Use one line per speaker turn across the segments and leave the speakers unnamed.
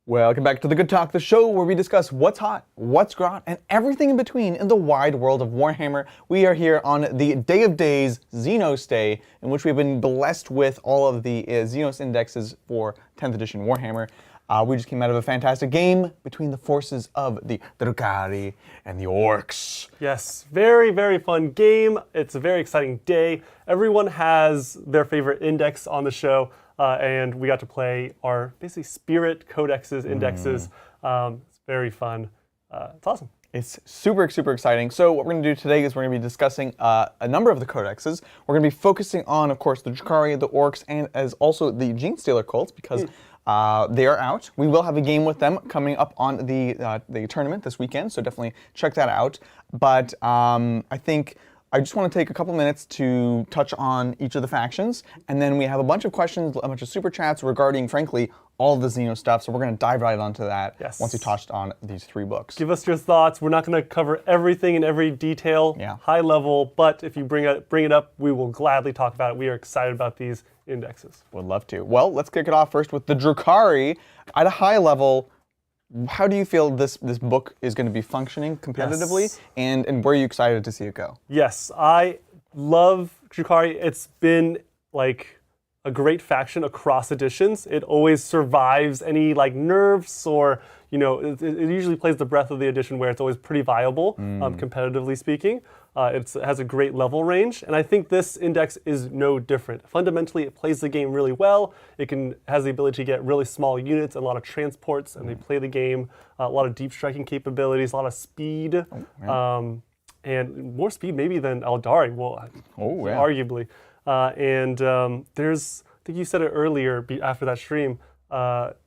Welcome back to The Good Talk, the show where we discuss what's hot, what's grot, and everything in between in the wide world of Warhammer. We are here on the Day of Days, Xenos Day, in which we've been blessed with all of the Xenos indexes for 10th edition Warhammer. We just came out of a fantastic game between the forces of the Drukhari and the Orcs.
Yes, very, very fun game. It's a very exciting day. Everyone has their favorite index on the show. And we got to play our basically spirit codexes, indexes. It's very fun. It's awesome.
It's super, super exciting. So what we're going to do today is we're going to be discussing a number of the codexes. We're going to be focusing on, of course, the Drukhari, the Orcs, and as also the Genestealer Cults because they are out. We will have a game with them coming up on the tournament this weekend, so definitely check that out. But I think I just want to take a couple minutes to touch on each of the factions, and then we have a bunch of questions, a bunch of super chats regarding, frankly, all of the Xeno stuff, so we're going to dive right onto that once we touched on these three books.
Give us your thoughts. We're not going to cover everything in every detail, high level, but if you bring it up, we will gladly talk about it. We are excited about these indexes.
Would love to. Well, let's kick it off first with the Drukhari. At a high level, how do you feel this book is going to be functioning competitively, and where are you excited to see it go?
Yes, I love Drukhari. It's been like a great faction across editions. It always survives any like nerfs or, you know, it usually plays the breath of the edition where it's always pretty viable, competitively speaking. It has a great level range, and I think this index is no different. Fundamentally, it plays the game really well. It has the ability to get really small units and a lot of transports, and they play the game. A lot of deep striking capabilities, a lot of speed, and more speed maybe than Aeldari, arguably. There's, I think you said it earlier after that stream,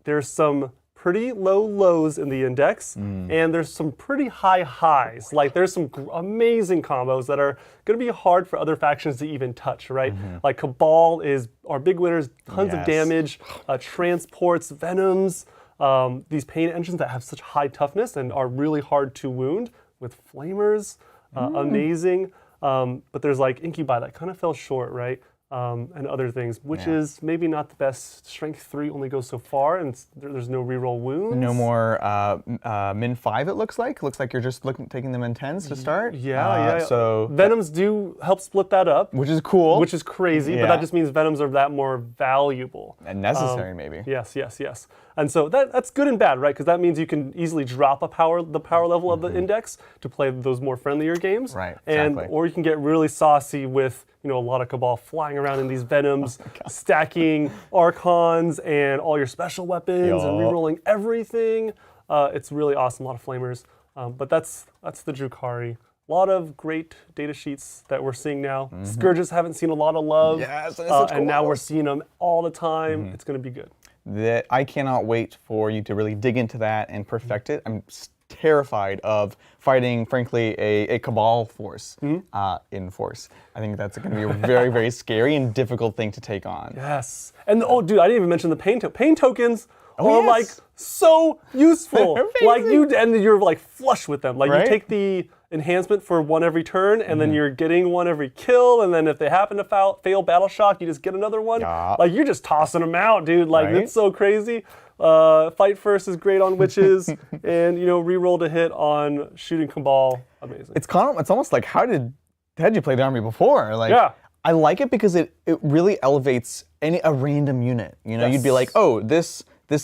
there's some pretty low lows in the index, and there's some pretty high highs. Like there's some amazing combos that are going to be hard for other factions to even touch, right? Like Cabal are big winners, tons of damage, transports, venoms, these pain engines that have such high toughness and are really hard to wound with flamers, amazing. But there's like Incubi that kind of fell short, right? And other things, which is maybe not the best. Strength 3 only goes so far, and there's no reroll wounds.
No more min 5, it looks like. Looks like you're just taking them in 10s to start.
So Venoms do help split that up.
Which is cool.
Which is crazy, but that just means Venoms are that more valuable.
And necessary, maybe.
Yes. And so that's good and bad, right? Because that means you can easily drop the power level of the index to play those more friendlier games.
Right, exactly.
Or you can get really saucy with, you know, a lot of Cabal flying around in these Venoms, stacking Archons and all your special weapons and rerolling everything. It's really awesome, a lot of flamers. But that's the Drukhari. A lot of great data sheets that we're seeing now. Scourges haven't seen a lot of love.
Yes,
and now we're seeing them all the time. It's going to be good.
I cannot wait for you to really dig into that and perfect it. I'm terrified of fighting, frankly, a Cabal force in Force. I think that's going to be a very, very scary and difficult thing to take on.
Yes. And dude, I didn't even mention the pain tokens are like so useful. Like you're like flush with them. Like you take the enhancement for one every turn, and then you're getting one every kill, and then if they happen to fail Battle Shock, you just get another one. Like you're just tossing them out, dude. Like it's so crazy. Fight First is great on witches, and you know, reroll to hit on shooting Cabal. Amazing.
It's almost like how did you play the army before? Like I like it because it really elevates a random unit. You know, you'd be like, oh, this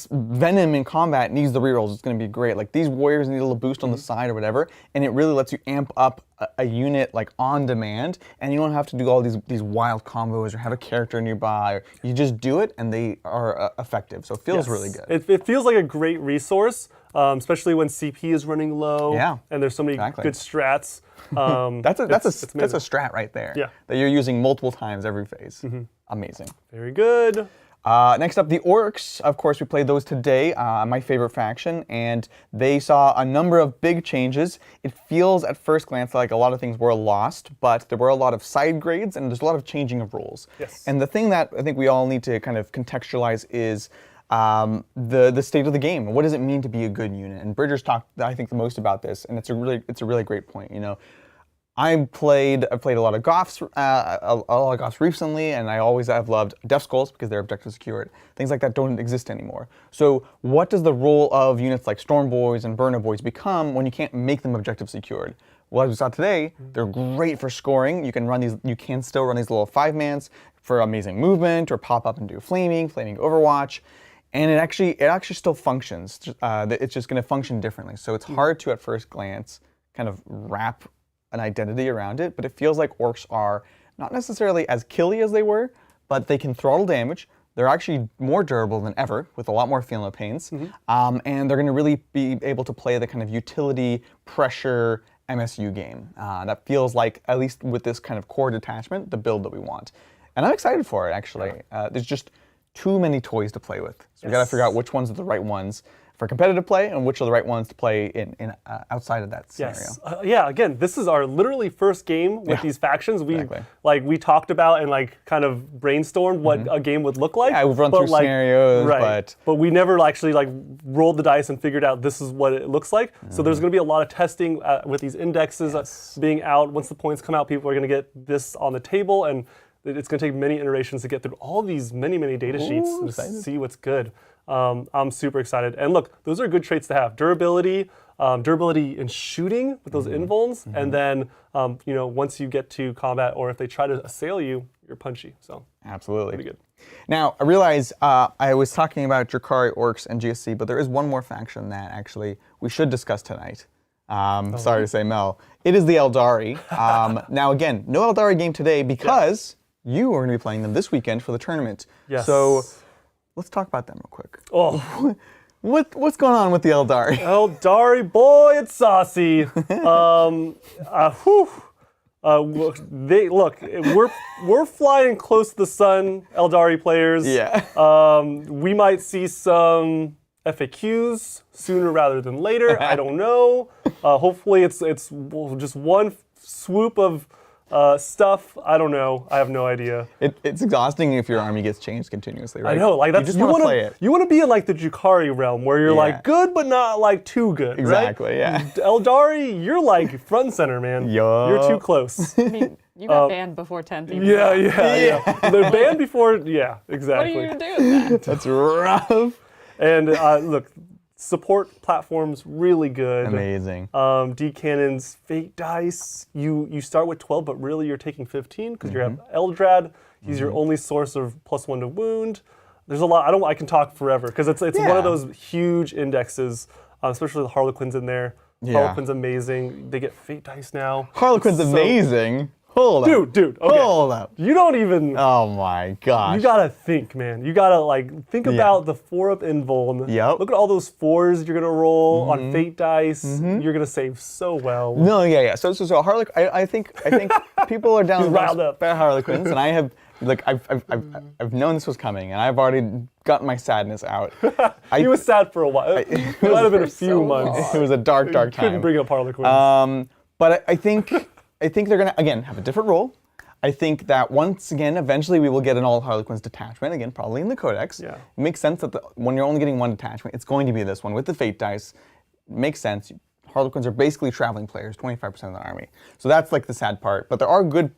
Venom in combat needs the rerolls. It's going to be great. Like these warriors need a little boost on the side or whatever, and it really lets you amp up a unit like on demand, and you don't have to do all these wild combos or have a character nearby. You just do it, and they are effective. So it feels really good.
It feels like a great resource, especially when CP is running low. And there's so many good strats.
That's a strat right there. That you're using multiple times every phase. Amazing.
Very good.
Next up, the Orcs. Of course, we played those today, my favorite faction, and they saw a number of big changes. It feels at first glance like a lot of things were lost, but there were a lot of side grades, and there's a lot of changing of rules. And the thing that I think we all need to kind of contextualize is the state of the game. What does it mean to be a good unit? And Bridger's talked, I think, the most about this, and it's a really great point. You know, I've played a lot of Goths, a lot of Goths recently, and I always have loved Death Skulls because they're objective secured. Things like that don't exist anymore. So what does the role of units like Storm Boys and Burner Boys become when you can't make them objective secured? Well, as we saw today, they're great for scoring. You can run these. You can still run these little 5-mans for amazing movement, or pop up and do flaming Overwatch, and it actually still functions. It's just going to function differently. So it's hard to at first glance kind of wrap an identity around it, but it feels like orcs are not necessarily as killy as they were, but they can throttle damage. They're actually more durable than ever, with a lot more feel no pains, and they're going to really be able to play the kind of utility pressure MSU game. That feels like, at least with this kind of core detachment, the build that we want. And I'm excited for it, actually. There's just too many toys to play with. So we got to figure out which ones are the right ones for competitive play and which are the right ones to play in outside of that scenario.
Yes. Yeah, again, this is our literally first game with these factions. We talked about and kind of brainstormed what a game would look like.
Yeah, we've run through scenarios,
but we never actually rolled the dice and figured out this is what it looks like. So there's going to be a lot of testing with these indexes being out. Once the points come out, people are going to get this on the table, and it's going to take many iterations to get through all these many data sheets to see what's good. I'm super excited. And look, those are good traits to have. Durability, durability in shooting with those invulns, and then once you get to combat, or if they try to assail you, you're punchy. So
absolutely,
pretty good.
Now I realize I was talking about Drukhari, Orcs, and GSC, but there is one more faction that actually we should discuss tonight. Sorry to say, Mel. It is the Aeldari. Now again, no Aeldari game today because you are going to be playing them this weekend for the tournament.
Yes.
So let's talk about them real quick. Oh, what's going on with the Aeldari?
Aeldari, boy, it's saucy. We're flying close to the sun, Aeldari players.
Yeah.
We might see some FAQs sooner rather than later. I don't know. Hopefully, it's just one swoop of stuff. I don't know. I have no idea.
It's exhausting if your army gets changed continuously, right?
I know. Like that's
you want to play it.
You want to be in the Drukhari realm where you're good but not too good.
Exactly.
Right?
Yeah.
Aeldari, you're front and center, man. You're too close.
I mean, you got banned before 10 people.
Yeah. They're banned before. Yeah, exactly.
What are you gonna do with that?
That's rough.
And look. Support platforms really good.
Amazing.
D cannons, fate dice. You start with 12, but really you're taking 15 because you have Eldrad. He's your only source of +1 to wound. There's a lot. I can talk forever because it's one of those huge indexes, especially the Harlequin's in there. Harlequin's amazing. They get fate dice now.
Harlequin's amazing. Hold up.
Dude. Okay.
Hold up.
You don't even.
Oh my gosh.
You gotta think, man. You gotta think about the 4-up invuln.
Yep.
Look at all those 4s you're gonna roll on fate dice. You're gonna save so well.
No, yeah. So Harlequin. I think people are down
riled up
by Harlequins, and I have I've known this was coming, and I've already gotten my sadness out.
He was sad for a while. It might have been a few months.
It was a dark time.
Couldn't bring up Harlequins.
But I think they're going to, again, have a different role. I think that once again, eventually we will get an all Harlequins detachment, again, probably in the Codex.
Yeah.
It makes sense that when you're only getting one detachment, it's going to be this one with the fate dice. It makes sense. Harlequins are basically traveling players, 25% of the army. So that's the sad part. But there are good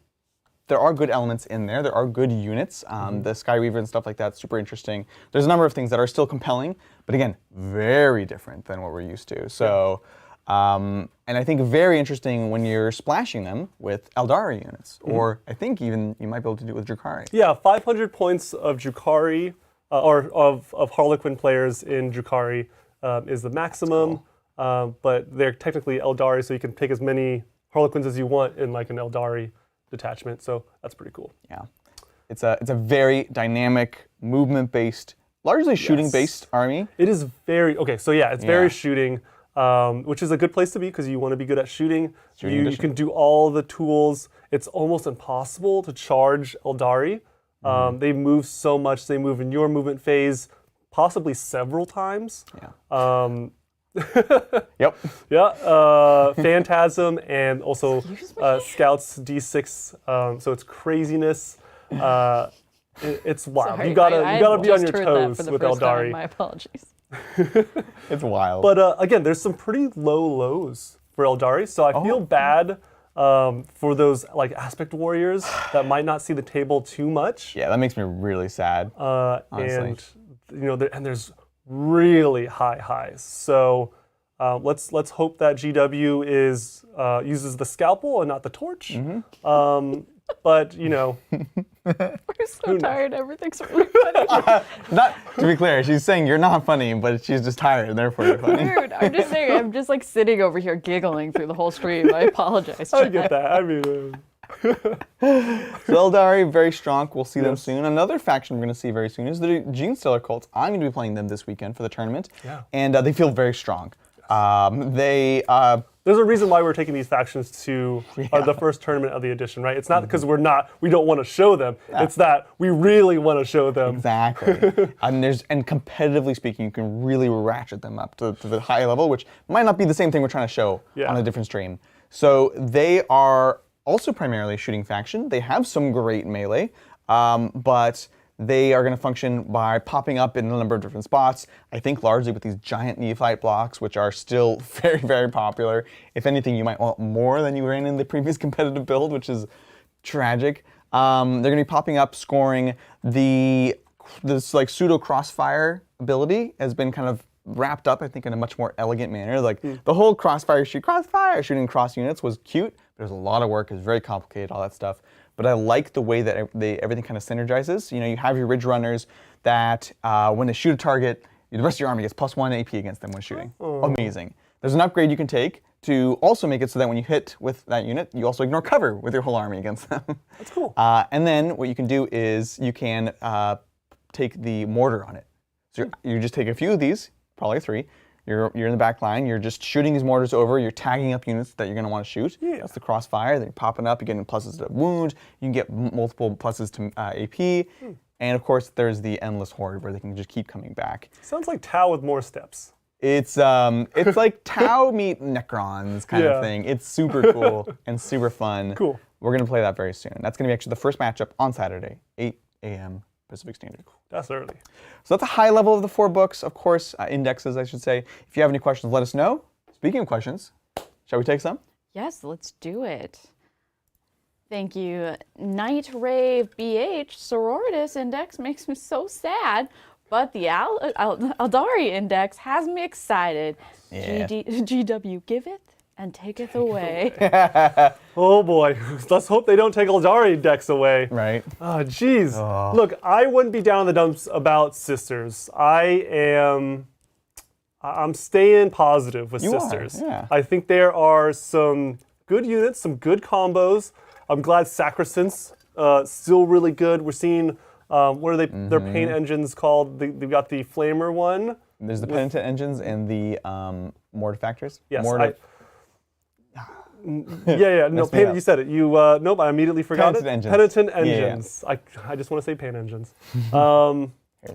elements in there. There are good units. The Skyweaver and stuff like that, super interesting. There's a number of things that are still compelling, but again, very different than what we're used to. So. And I think very interesting when you're splashing them with Aeldari units, or I think even you might be able to do it with Drukhari.
Yeah, 500 points of Drukhari, or of Harlequin players in Drukhari is the maximum, but they're technically Aeldari, so you can pick as many Harlequins as you want in an Aeldari detachment, so that's pretty cool.
Yeah, it's a very dynamic, movement-based, largely shooting-based army.
It is very, it's very shooting. Which is a good place to be because you want to be good at shooting. You can do all the tools. It's almost impossible to charge Aeldari. They move so much. They move in your movement phase, possibly several times.
Yeah. Yep.
Yeah. Phantasm and also Scouts D6. So it's craziness. It's wild.
Sorry,
you gotta be on your toes with Aeldari.
My apologies.
It's wild.
But again, there's some pretty low lows for Aeldari, so I feel bad for those like aspect warriors that might not see the table too much.
Yeah, that makes me really sad. Honestly.
And there's really high highs. So let's hope that GW uses the scalpel and not the torch. But
We're so tired. Everything's really funny.
Not to be clear, she's saying you're not funny, but she's just tired, and therefore you're funny.
Dude, I'm just saying. I'm just like sitting over here giggling through the whole stream. I apologize.
I get that. I mean,
So Aeldari, very strong. We'll see them soon. Another faction we're going to see very soon is the Genestealer Cults. I'm going to be playing them this weekend for the tournament, and they feel very strong.
there's a reason why we're taking these factions to the first tournament of the edition, right? It's not because we don't want to show them. It's that we really want to show them.
Exactly. and competitively speaking, you can really ratchet them up to the high level, which might not be the same thing we're trying to show on a different stream. So they are also primarily a shooting faction. They have some great melee, but they are going to function by popping up in a number of different spots. I think largely with these giant neophyte blocks, which are still very, very popular. If anything, you might want more than you ran in the previous competitive build, which is tragic. They're going to be popping up, scoring. This like pseudo crossfire ability has been kind of wrapped up, I think, in a much more elegant manner. Like the whole crossfire shooting cross units was cute. There's a lot of work. It's very complicated, all that stuff. But I like the way that everything kind of synergizes. You know, you have your ridge runners that when they shoot a target, the rest of your army gets +1 AP against them when shooting. Amazing. There's an upgrade you can take to also make it so that when you hit with that unit, you also ignore cover with your whole army against them.
That's cool.
And then what you can do is you can take the mortar on it. So you just take a few of these, probably 3. You're in the back line, you're just shooting these mortars over, you're tagging up units that you're going to want to shoot. That's the crossfire, then you're popping up, you're getting pluses to wound, you can get multiple pluses to AP, and of course there's the endless horde where they can just keep coming back.
Sounds like Tau with more steps.
It's like Tau meet Necrons kind of thing. It's super cool and super fun.
Cool.
We're going to play that very soon. That's going to be actually the first matchup on Saturday, 8 a.m. Pacific Standard.
That's early.
So that's a high level of the 4 books, of course, indexes, I should say. If you have any questions, let us know. Speaking of questions, shall we take some?
Yes, let's do it. Thank you. Night Rave BH Sororitas Index makes me so sad, but the Aeldari Index has me excited. GW giveth and taketh away.
Oh boy, let's hope they don't take Aeldari decks away.
Right.
Oh, jeez. Look, I wouldn't be down in the dumps about Sisters. I'm staying positive with Sisters. I think there are some good units, some good combos. I'm glad Sacrosankt's still really good. We're seeing, what are their paint engines called? They've got the Flamer one.
There's the Penitent engines and the Mortifactors.
Yes.
Messed
No,
me up.
you said it. Nope, I immediately forgot
Penitent
it.
engines.
Penitent engines. I just want to say paint engines.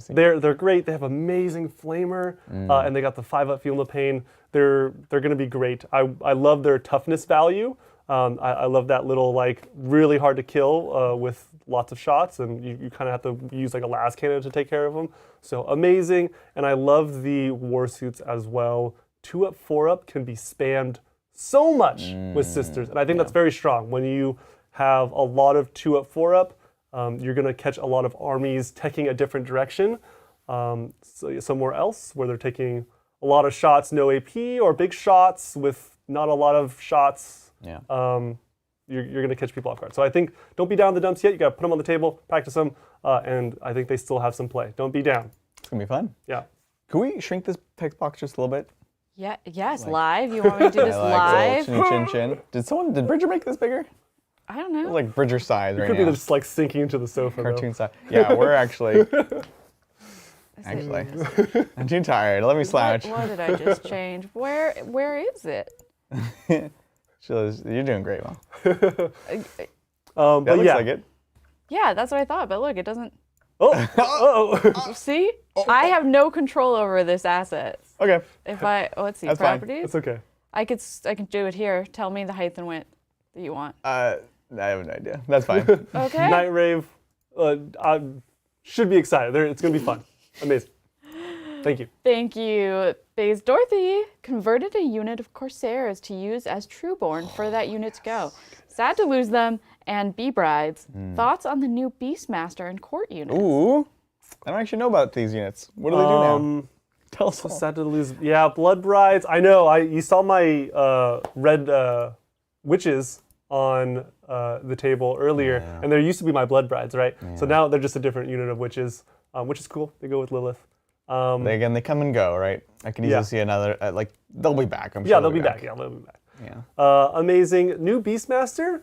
They're great. They have amazing flamer, and they got the 5-up Feel No Pain. They're going to be great. I love their toughness value. I love that little like really hard to kill with lots of shots, and you kind of have to use like a las cannon to take care of them. So amazing, and I love the war suits as well. 2-up, 4-up can be spammed so much with Sisters, and I think that's very strong. When you have a lot of 2-up, 4-up, you're going to catch a lot of armies taking a different direction, somewhere else where they're taking a lot of shots, no AP, or big shots with not a lot of shots. You're going to catch people off guard. So I think don't be down in the dumps yet. You got to put them on the table, practice them, and I think they still have some play. Don't be down.
It's going to be fun.
Yeah.
Can we shrink this text box just a little bit?
Yeah. Yes. Live. You want me to do this live?
Chin. Did Bridger make this bigger?
I don't know.
Like Bridger size right
Could
now.
be just like sinking into the sofa.
Cartoon size. Yeah, we're actually. I'm too tired. Let me slouch.
What did I just change? Where is it?
You're doing great, Mom.
But
That looks like it.
Yeah, that's what I thought. But look, it doesn't. See, I have no control over this asset.
Okay.
If let's see,
That's fine.
properties.
It's okay.
I can do it here. Tell me the height and width that you want.
I have no idea. That's fine.
Okay.
Night Rave, I should be excited. It's going to be fun. Amazing. Thank you.
Thank you. Phase Dorothy converted a unit of Corsairs to use as Trueborn for that unit to go. Sad to lose them. And Bee Brides. Thoughts on the new Beastmaster and Court units?
Ooh, I don't actually know about these units. What do they do now? Tell us all.
Sad to lose. Yeah, Blood Brides. I know. You saw my red witches on the table earlier, and there used to be my Blood Brides, right?
Yeah.
So now they're just a different unit of witches, which is cool. They go with Lilith.
They come and go, right? I can easily see another, they'll be back, I'm sure.
Yeah, they'll be back. Yeah, they'll be back.
Yeah.
Amazing. New Beastmaster.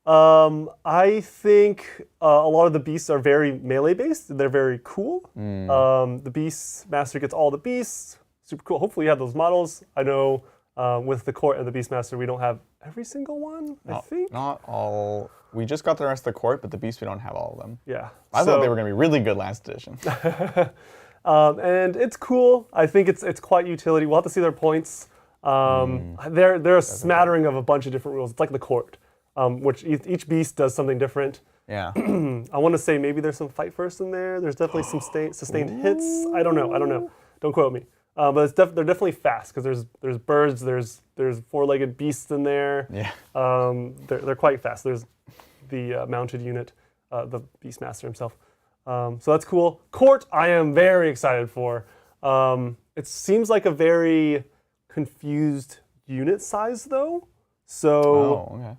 I think a lot of the beasts are very melee based. They're very cool. The Beastmaster gets all the beasts. Super cool. Hopefully you have those models. I know with the Court and the Beastmaster we don't have every single one, I think.
Not all. We just got the rest of the Court, but the beasts we don't have all of them.
Yeah.
I thought they were going to be really good last edition.
And it's cool. I think it's quite utility. We'll have to see their points. They're a smattering of a bunch of different rules. It's like the Court. Which each beast does something different.
Yeah.
I want to say maybe there's some fight first in there. There's definitely some sustained hits. I don't know. Don't quote me. But they're definitely fast because there's birds, there's four-legged beasts in there.
Yeah.
They're quite fast. There's the mounted unit, the Beastmaster himself. So that's cool. Court, I am very excited for. It seems like a very confused unit size though. So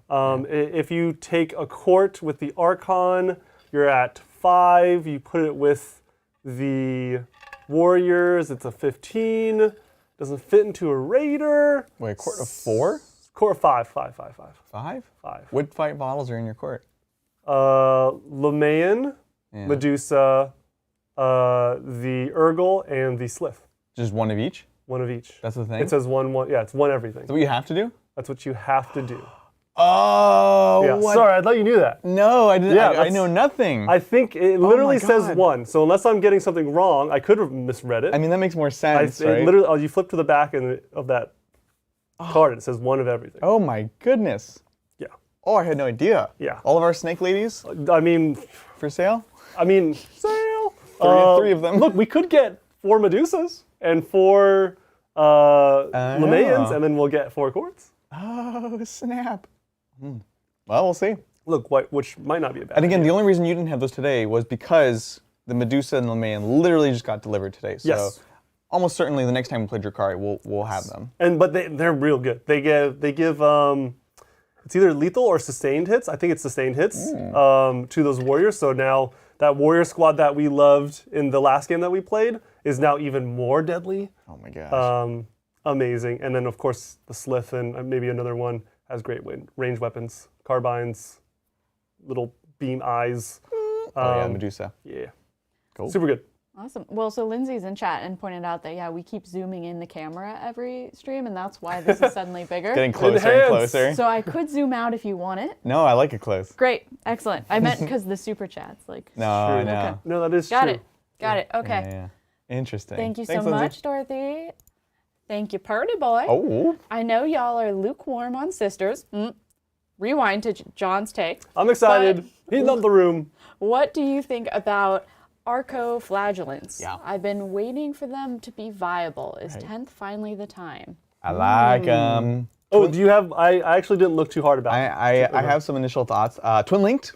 if you take a Court with the Archon, you're at 5. You put it with the Warriors, it's a 15. Doesn't fit into a Raider.
Wait, a Court of 4?
Court of 5. 5.
5?
5.
What fight models are in your Court?
Lemayan, Medusa, the Urgle, and the Slith.
Just one of each?
One of each.
That's the thing?
It says one. Yeah, it's one everything.
That's what you have to do?
That's what you have to do.
Oh,
yeah.
what?
Sorry, I thought you knew that.
No, I didn't.
Yeah,
I know nothing.
I think it literally says
God.
1. So unless I'm getting something wrong, I could have misread it.
I mean, that makes more sense, right?
Literally, you flip to the back of that card, and it says 1 of everything.
Oh my goodness.
Yeah.
Oh, I had no idea.
Yeah.
All of our snake ladies
I mean,
for sale?
sale.
3 of them.
Look, we could get 4 Medusas and 4 Lemayans, and then we'll get 4 Courts.
Oh, snap. Well, we'll see.
Look, which might not be a bad
And again,
idea.
the only reason you didn't have those today was because the Medusa and the Lemayan literally just got delivered today. So
Yes.
almost certainly the next time we play Drukhari, we'll have them.
But they're real good. They give it's either lethal or sustained hits. I think it's sustained hits to those warriors. So now that warrior squad that we loved in the last game that we played is now even more deadly.
Oh my gosh.
Amazing. And then of course the Slith and maybe another one has great range weapons, carbines, little beam eyes.
Medusa.
Yeah.
Cool.
Super good.
Awesome. Well, so Lindsay's in chat and pointed out that, we keep zooming in the camera every stream, and that's why this is suddenly bigger.
Getting closer and closer.
So I could zoom out if you want it.
No, I like it close.
Great. Excellent. I meant because the super chats.
No,
True.
no.
Okay.
No, that is
Got
true.
it. Got it. Okay.
Yeah. Interesting.
Thank you
Thanks,
so
Lindsay.
much, Dorothy. Thank you, Purdy Boy.
Oh.
I know y'all are lukewarm on sisters. Rewind to John's take.
I'm excited. He's up the room.
What do you think about arcoflagellants?
Yeah.
I've been waiting for them to be viable. Is 10th finally the time?
I like them.
Oh, do you have? I actually didn't look too hard about it.
I have some initial thoughts. Twin linked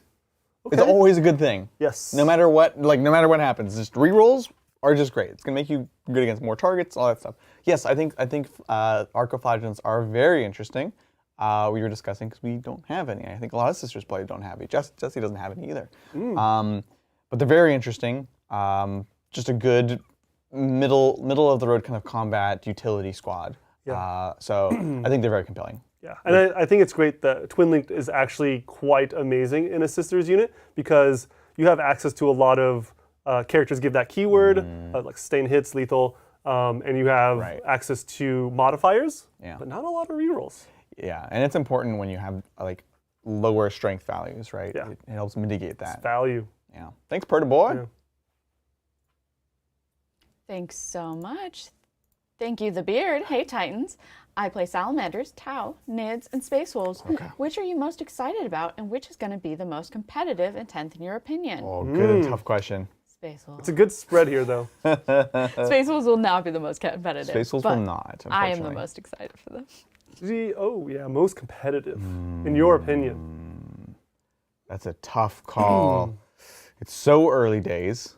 is always a good thing.
Yes.
No matter what happens, just rerolls are just great. It's gonna make you good against more targets, all that stuff. Yes, I think arcoflagellants are very interesting. We were discussing because we don't have any. I think a lot of sisters play don't have it. Jesse doesn't have any either. But they're very interesting. Just a good middle of the road kind of combat utility squad.
Yeah.
So I think they're very compelling.
Yeah, and I think it's great that Twin Linked is actually quite amazing in a sisters unit because you have access to a lot of characters give that keyword, like sustain hits, lethal, and you have access to modifiers, but not a lot of rerolls.
Yeah, and it's important when you have like lower strength values, right?
Yeah.
It helps mitigate that.
It's value.
Yeah. Thanks, Purdy Boy.
Yeah.
Thanks so much. Thank you, The Beard. Hey, Titans. I play Salamanders, Tau, Nids, and Space Wolves.
Okay.
Which are you most excited about, and which is going to be the most competitive in 10th in your opinion?
Oh, good and tough question.
Space Wolves.
It's a good spread here, though.
Space Wolves will not be the most competitive.
Space Wolves
but
will not,
I am the
unfortunately.
most excited for them.
Oh, yeah, most competitive, in your opinion.
That's a tough call. It's so early days.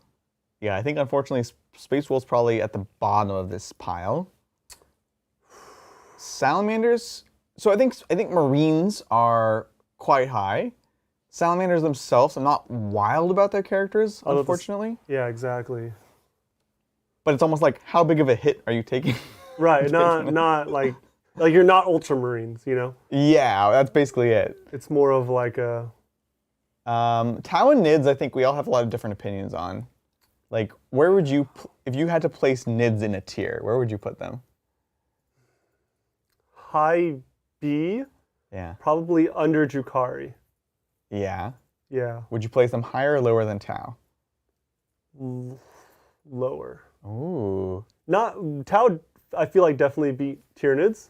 Yeah, I think unfortunately Space Wolves probably at the bottom of this pile. Salamanders. So I think Marines are quite high. Salamanders themselves, I'm not wild about their characters, unfortunately.
Yeah, exactly.
But it's almost like, how big of a hit are you taking?
Right, not like you're not Ultramarines, you know?
Yeah, that's basically it.
It's more of like a...
Tau and Nids, I think we all have a lot of different opinions on. Like, where would you, if you had to place Nids in a tier, where would you put them?
High B,
Yeah.
probably under Drukhari.
Yeah.
Yeah,
Would you place them higher or lower than Tau?
lower.
Ooh.
Not Tau. I feel like definitely beat Tyranids.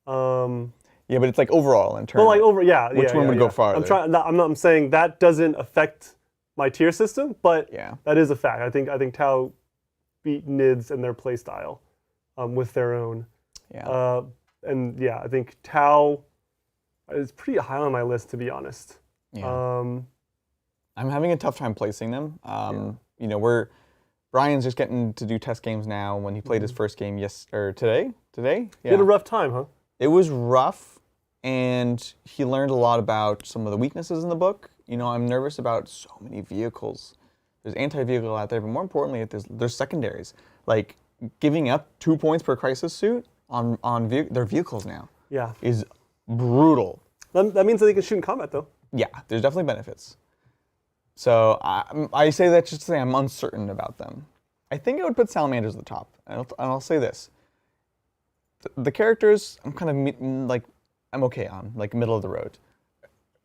Yeah, but it's like overall in terms.
But like over, yeah.
Which
yeah,
one
yeah,
would
yeah.
go farther?
I'm saying that doesn't affect my tier system, but
Yeah.
that is a fact. I think Tau beat Nids and their play style, with their own.
Yeah.
And yeah, I think Tau is pretty high on my list, to be honest.
Yeah. I'm having a tough time placing them. You know, Brian's just getting to do test games now. When he played his first game today.
You had a rough time, huh?
It was rough, and he learned a lot about some of the weaknesses in the book. You know, I'm nervous about so many vehicles. There's anti-vehicle out there, but more importantly, there's secondaries. Like giving up 2 points per crisis suit on their vehicles now.
Yeah.
Is brutal.
That means that they can shoot in combat, though.
Yeah, there's definitely benefits. So I say that just to say I'm uncertain about them. I think I would put Salamanders at the top. And I'll say this. The characters, I'm kind of I'm okay on, like middle of the road.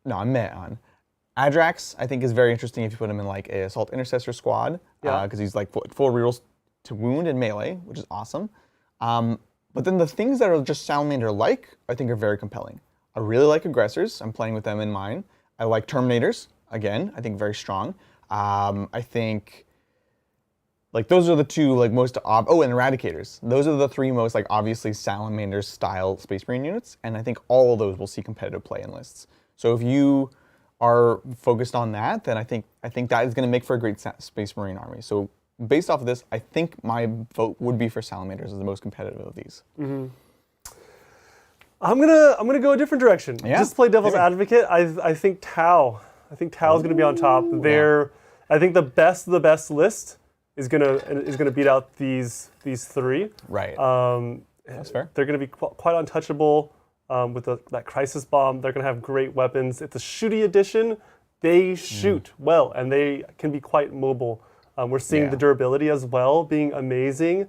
No, I'm meh on. Adrax, I think, is very interesting if you put him in like a Assault Intercessor squad.
Yeah.
Because he's like full rerolls to wound and melee, which is awesome. But then the things that are just Salamander-like, I think are very compelling. I really like Aggressors. I'm playing with them in mind. I like Terminators. Again, I think very strong. I think like those are the two like most and Eradicators. Those are the three most like obviously Salamander style Space Marine units, and I think all of those will see competitive play in lists. So if you are focused on that, then I think that is going to make for a great Space Marine army. So based off of this, I think my vote would be for Salamanders as the most competitive of these.
Mm-hmm. I'm gonna go a different direction.
Yeah,
Just play devil's advocate. I think Tau. I think Tau is gonna be on top. I think the best of the best list is gonna beat out these three.
Right. That's fair.
They're gonna be quite untouchable with that crisis bomb. They're gonna have great weapons. It's a shooty edition. They shoot well and they can be quite mobile. We're seeing the durability as well being amazing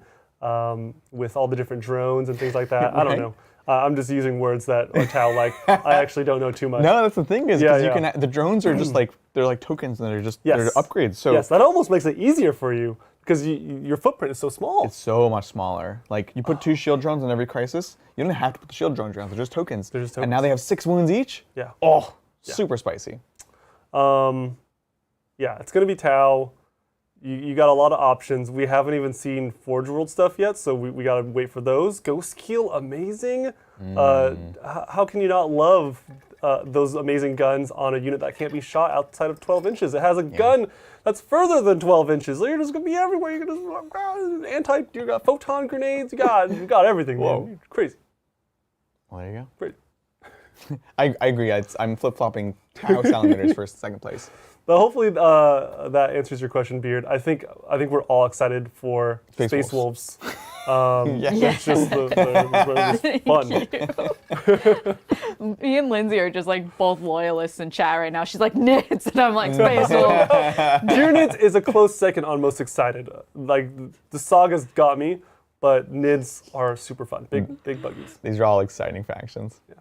with all the different drones and things like that. I don't know. I'm just using words that are Tau like. I actually don't know too much.
No, that's the thing is because
Yeah,
you can the drones are just like they're like tokens and they're just
Yes.
they're upgrades. So
Yes, that almost makes it easier for you because your footprint is so small.
it's so much smaller. Like you put 2 shield drones in every crisis. You don't have to put the shield drones around. They're just tokens.
They're just
And now
tokens.
they have 6 wounds each.
Yeah.
Oh, super spicy.
Yeah, it's gonna be Tau. You got a lot of options. We haven't even seen Forge World stuff yet, so we gotta wait for those. Ghost Keel, amazing. How can you not love those amazing guns on a unit that can't be shot outside of 12 inches? It has a gun that's further than 12 inches. So you're just gonna be everywhere. You're gonna you got photon grenades. You got everything.
Whoa.
Man. Crazy.
Well, there you go.
Great.
I agree. I'm flip-flopping Tau Salamanders for second place.
But hopefully that answers your question, Beard. I think we're all excited for Space Wolves. It's just it's fun.
Me and Lindsay are just like both loyalists in chat right now. She's like Nits, and I'm like Space Wolves.
Units is a close second on most excited. Like the Saga's got me, but Nids are super fun. Big buggies.
These are all exciting factions.
Yeah.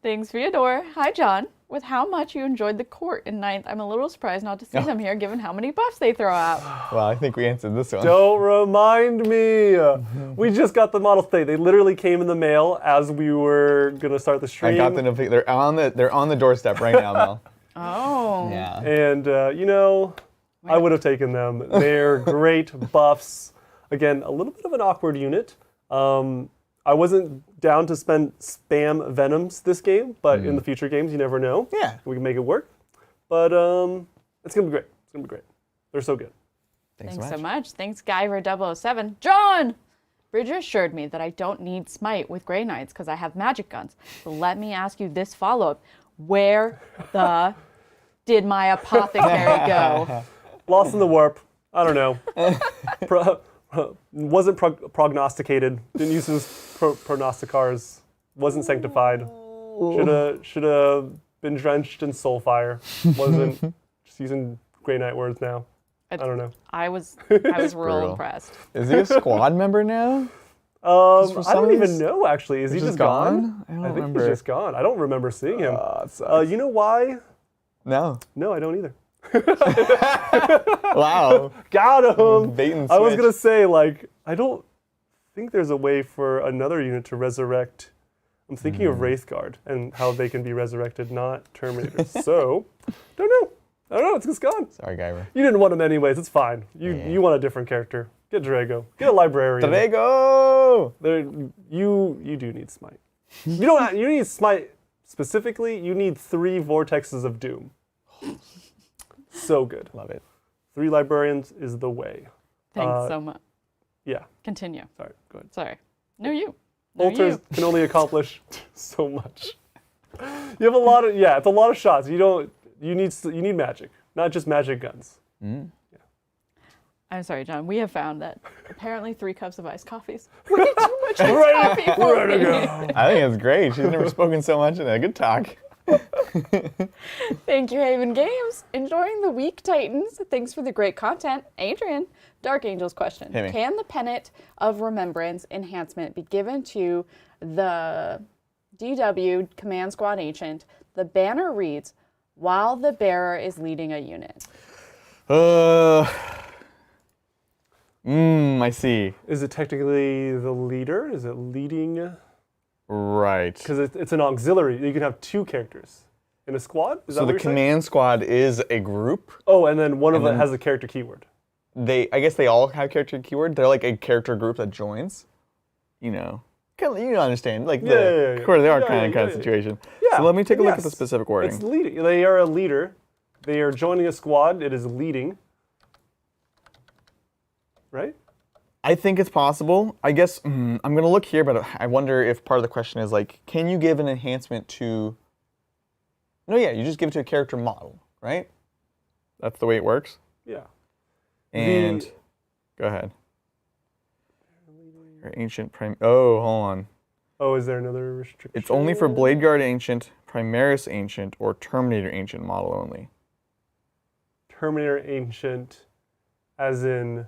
Thanks, Fyodor. Hi, John. With how much you enjoyed the court in 9th, I'm a little surprised not to see them here, given how many buffs they throw out.
Well, I think we answered this one.
Don't remind me. We just got the models today. They literally came in the mail as we were gonna start the stream.
I got the notification. They're on the doorstep right now, Mel.
Oh.
Yeah.
And I would have taken them. They're great buffs. Again, a little bit of an awkward unit. I wasn't down to spam Venoms this game, but in the future games, you never know.
Yeah.
We can make it work. But it's going to be great. It's going to be great. They're so good.
Thanks so much. Thanks, Guyver007. John! Bridger assured me that I don't need Smite with Grey Knights because I have magic guns. So let me ask you this follow-up. Where the did my apothecary go?
Lost in the warp. I don't know. Wasn't prognosticated. Didn't use his prognosticars. Wasn't sanctified. Should have been drenched in soulfire. Wasn't. Just using Grey Knight words now. I don't know.
I was real impressed.
Is he a squad member now?
I don't even know, actually. Is he just gone?
I don't
think
remember.
he's just gone. I don't remember seeing him. You know why?
No.
No, I don't either.
Wow.
Got him.
Bait and
I was
switch.
going to say, I don't think there's a way for another unit to resurrect. I'm thinking of Wraithguard and how they can be resurrected, not Terminators. So, don't know. I don't know. It's just gone.
Sorry, Guyver.
You didn't want him anyways. It's fine. You want a different character. Get Drago. Get a librarian.
Drago!
You do need Smite. You need Smite specifically. You need 3 Vortexes of Doom. So good.
Love it.
3 librarians is the way.
Thanks so much.
Yeah.
Continue.
Sorry. Go ahead.
Sorry. No, you. No,
Altars
you.
can only accomplish so much. You have a lot of it's a lot of shots. You need magic, not just magic guns.
I'm sorry, John. We have found that apparently 3 cups of iced coffee is way too much iced coffee for me.
I think it's great. She's never spoken so much in a good talk.
Thank you, Haven Games. Enjoying the week, Titans. Thanks for the great content. Adrian, Dark Angel's question.
Hit me.
Can the Pennant of Remembrance enhancement be given to the DW Command Squad Ancient? The banner reads, while the bearer is leading a unit.
I see.
Is it technically the leader? Is it leading?
Right.
Because it's an auxiliary. You can have 2 characters in a squad. Is that
So
what
the
you're saying?
command squad is a group.
Oh, and then one of them
then-
has a character keyword.
I guess they all have character keyword. They're like a character group that joins. You understand, like the
Yeah.
Court of the Ark
Yeah,
kind
yeah,
of
yeah.
situation.
Yeah.
So let me take a look at
Yes.
the specific wording.
It's leading. They are a leader. They are joining a squad. It is leading. Right?
I think it's possible. I guess I'm going to look here, but I wonder if part of the question is like, can you give an enhancement to... No, yeah, you just give it to a character model, right? That's the way it works.
Yeah.
And go ahead. Your ancient hold on.
Oh, is there another restriction?
It's only for Blade Guard Ancient, Primaris Ancient, or Terminator Ancient model only.
Terminator Ancient, as in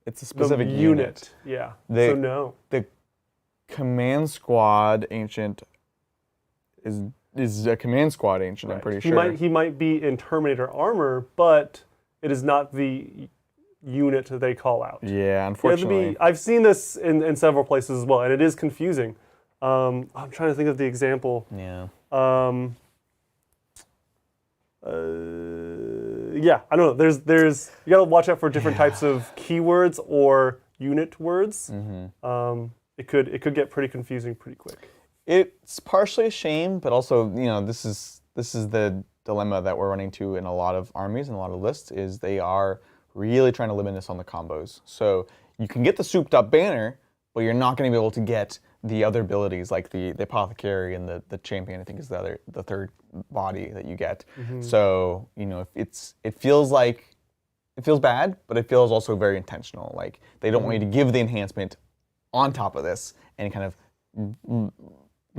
It's a specific
the
unit.
Yeah.
They-
So no.
The Command Squad Ancient is a Command Squad Ancient, I'm pretty sure.
He might be in Terminator armor, but it is not the unit that they call out.
Yeah,
You
unfortunately.
have to be, I've seen this in several places as well, and it is confusing. I'm trying to think of the example.
Yeah.
Yeah, I don't know. There's you gotta watch out for different types of keywords or unit words. It could get pretty confusing pretty quick.
It's partially a shame, but also, this is the dilemma that we're running into in a lot of armies and a lot of lists, is they are really trying to limit us on the combos. So you can get the souped up banner, but you're not going to be able to get the other abilities like the apothecary and the champion, I think is the third body that you get. So, it feels bad, but it feels also very intentional. Like they don't want you to give the enhancement on top of this and kind of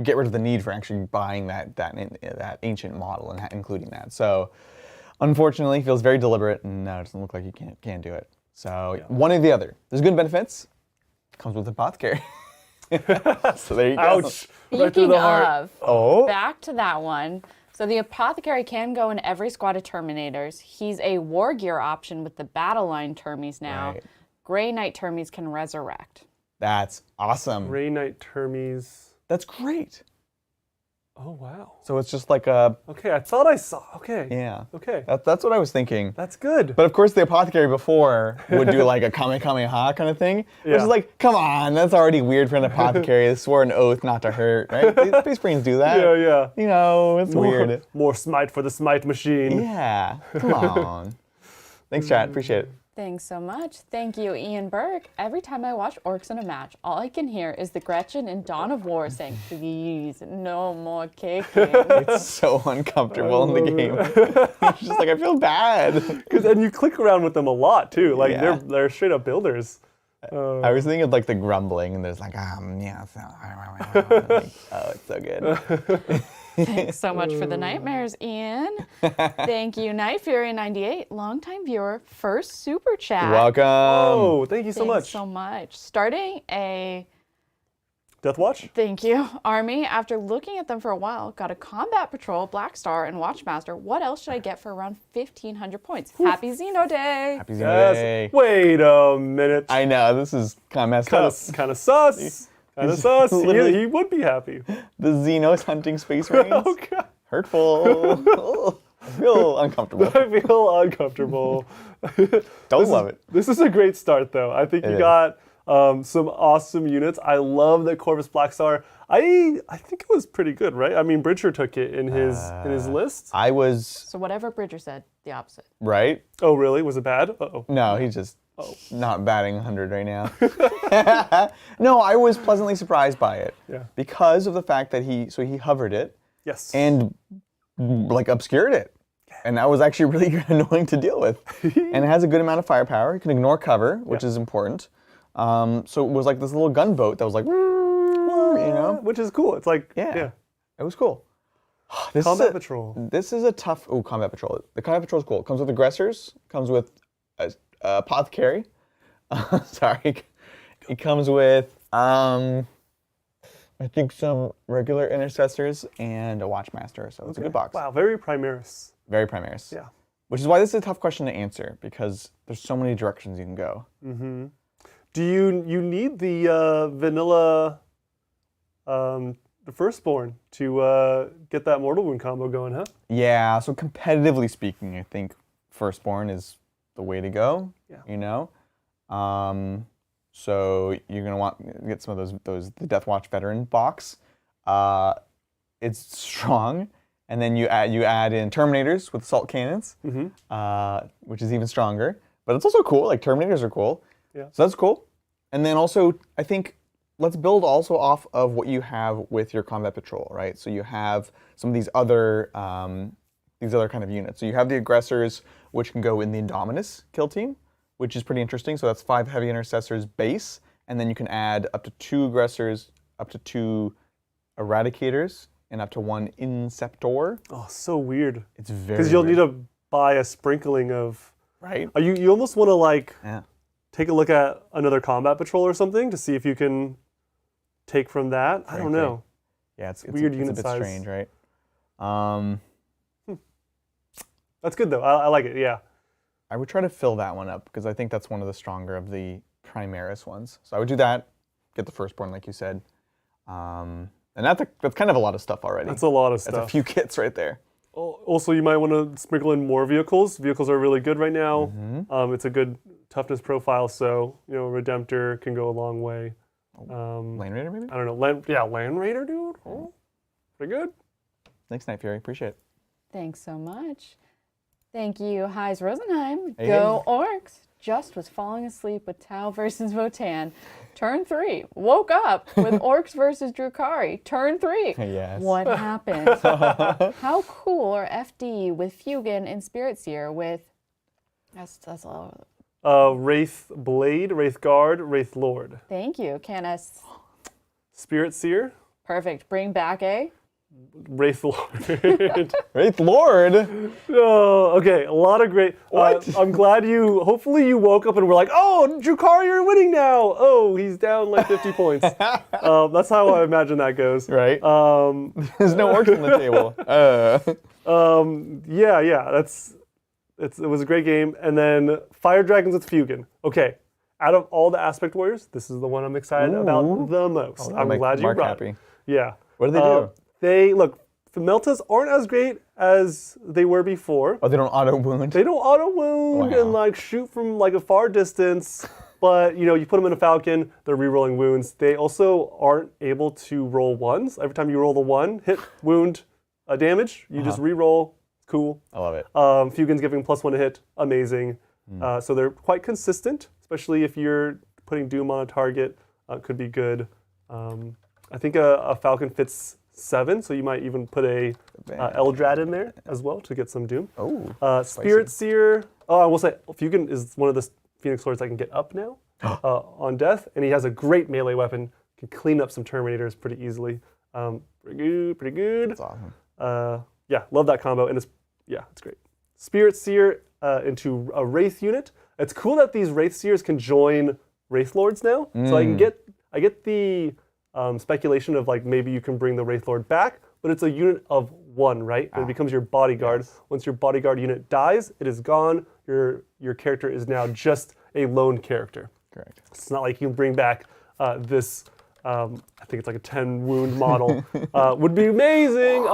get rid of the need for actually buying that ancient model and including that. So unfortunately, it feels very deliberate, and now it doesn't look like you can do it. So one or the other. There's good benefits. Comes with apothecary. So there you go.
Ouch! Right through
Speaking
the heart.
of, back to that one. So the apothecary can go in every squad of Terminators. He's a war gear option with the battle line Termies now.
Right.
Grey Knight Termies can resurrect.
That's awesome.
Grey Knight Termies.
That's great.
Oh, wow.
So it's just like a,
Okay, I thought I saw. Okay.
yeah.
Okay.
That's what I was thinking.
That's good.
But of course, the apothecary before would do like a Kamehameha kind of thing, which
Yeah.
is like, come on, that's already weird for an apothecary. They swore an oath not to hurt, right? Space Marines do that.
Yeah, yeah.
You know, it's weird.
More smite for the smite machine.
Yeah, come on. Thanks, chat. Appreciate it.
Thanks so much. Thank you, Ian Burke. Every time I watch Orcs in a match, all I can hear is the Gretchen in Dawn of War saying, please, no more kicking.
It's so uncomfortable in the game. It's just like, I feel bad.
And you click around with them a lot too. Like
Yeah.
they're straight up builders.
I was thinking of like the grumbling, and there's like, yeah, so, like, oh, it's so good.
Thanks so much for the nightmares, Ian. Thank you, Night Fury 98, longtime viewer, first super chat.
Welcome.
Oh, thank you so
Thanks
much.
so much. Starting a
Death Watch?
thank you army after looking at them for a while. Got a combat patrol, Black Star, and Watchmaster. What else should I get for around 1,500 points? Happy Xeno Day.
Happy Xeno
Yes.
Day.
Wait a minute.
I know, this is kind of messed up.
Kind of sus. Kind of sus.
literally-
He would be happy.
The Xenos hunting Space Marines.
Oh God.
Hurtful. I feel uncomfortable.
I feel uncomfortable.
Don't love it.
This is a great start, though. I think you
is.
got some awesome units. I love the Corvus Black Star. I think it was pretty good, right? I mean, Bridger took it in his list.
I was,
So whatever Bridger said, the opposite.
right?
Oh, really? Was it bad? Uh-oh.
No, he's just not batting 100 right now. No, I was pleasantly surprised by it.
Yeah.
Because of the fact that he hovered it
Yes.
and like obscured it. And that was actually really annoying to deal with. And it has a good amount of firepower. You can ignore cover, which is important. So it was like this little gunboat that was like, you know?
Which is cool. It's like,
Yeah. It was cool. This
Combat
is a,
Patrol.
This is a tough, combat patrol. The combat patrol is cool. It comes with aggressors, comes with a apothecary. Sorry. It comes with, I think some regular intercessors and a watchmaster. So it's a good box.
Wow, very Primaris.
Very Primaris.
Yeah.
Which is why this is a tough question to answer, because there's so many directions you can go.
Do you need the vanilla, the Firstborn to get that Mortal Wound combo going, huh?
Yeah, so competitively speaking, I think Firstborn is the way to go.
Yeah.
You know? So you're gonna want to get some of those the Death Watch veteran box. It's strong, and then you add in Terminators with assault cannons, which is even stronger. But it's also cool. Like Terminators are cool.
Yeah.
So that's cool. And then also, I think let's build also off of what you have with your combat patrol, right? So you have some of these other kind of units. So you have the aggressors, which can go in the Indominus kill team, which is pretty interesting. So that's 5 heavy intercessors base, and then you can add up to 2 aggressors, up to 2 eradicators, and up to 1 inceptor.
Oh, so weird.
It's very
Because you'll
weird.
need to buy a sprinkling of.
Right?
You almost want to like
Yeah.
take a look at another combat patrol or something to see if you can take from that. I don't
Frankly.
know.
Yeah, it's
Weird
it's
unit
a bit
size.
strange, right?
That's good though. I like it. Yeah.
I would try to fill that one up because I think that's one of the stronger of the Primaris ones. So I would do that, get the Firstborn like you said. And that's kind of a lot of stuff already.
That's a lot of
That's
stuff.
a few kits right there.
Also, you might want to sprinkle in more vehicles. Vehicles are really good right now. It's a good toughness profile, so Redemptor can go a long way.
Lane Raider maybe?
I don't know. Land Raider, dude. Oh, pretty good.
Thanks, Night Fury. Appreciate it.
Thanks so much. Thank you, Heis Rosenheim.
Hey.
Go Orcs. Just was falling asleep with Tau versus Votan. Turn 3. Woke up with Orcs versus Drukhari. Turn 3.
Yes.
What happened? How cool are FD with Fugan and Spirit Seer with... That's all.
Wraith Blade, Wraith Guard, Wraith Lord.
Thank you, Canis.
Spirit Seer,
Perfect. Bring back a...
Wraith Lord.
Wraith Lord!
Oh, okay, a lot of great.
What?
I'm glad hopefully you woke up and were like, oh, Drukhari, you're winning now. Oh, he's down like 50 points. That's how I imagine that goes.
Right? There's no orcs on the table.
It was a great game. And then Fire Dragons with Fugan. Okay, out of all the Aspect Warriors, this is the one I'm excited about the most. I'm glad you
Mark
brought
happy.
it. Yeah.
What do they do?
Meltas aren't as great as they were before.
Oh, they don't auto wound.
They don't auto wound
Wow.
and like shoot from like a far distance. But you know, you put them in a Falcon, they're re-rolling wounds. They also aren't able to roll ones. Every time you roll the one, hit, wound, damage, you just re-roll. Cool.
I love it.
Fugin's giving +1 to hit. Amazing. So they're quite consistent, especially if you're putting Doom on a target. Could be good. I think a Falcon fits 7, so you might even put a Eldrad in there as well to get some Doom.
Oh,
Spirit Seer. Oh, I will say Fugin is one of the Phoenix Lords that can get up now on death, and he has a great melee weapon. Can clean up some Terminators pretty easily. Pretty good.
That's awesome.
Yeah, love that combo, and it's great. Spirit Seer into a Wraith unit. It's cool that these Wraith Seers can join Wraith Lords now. So I get the speculation of like maybe you can bring the Wraith Lord back, but it's a unit of 1, right? And it becomes your bodyguard. Yes. Once your bodyguard unit dies, it is gone. Your character is now just a lone character.
Correct.
It's not like you can bring back this. I think it's like a 10 wound model. Would be amazing,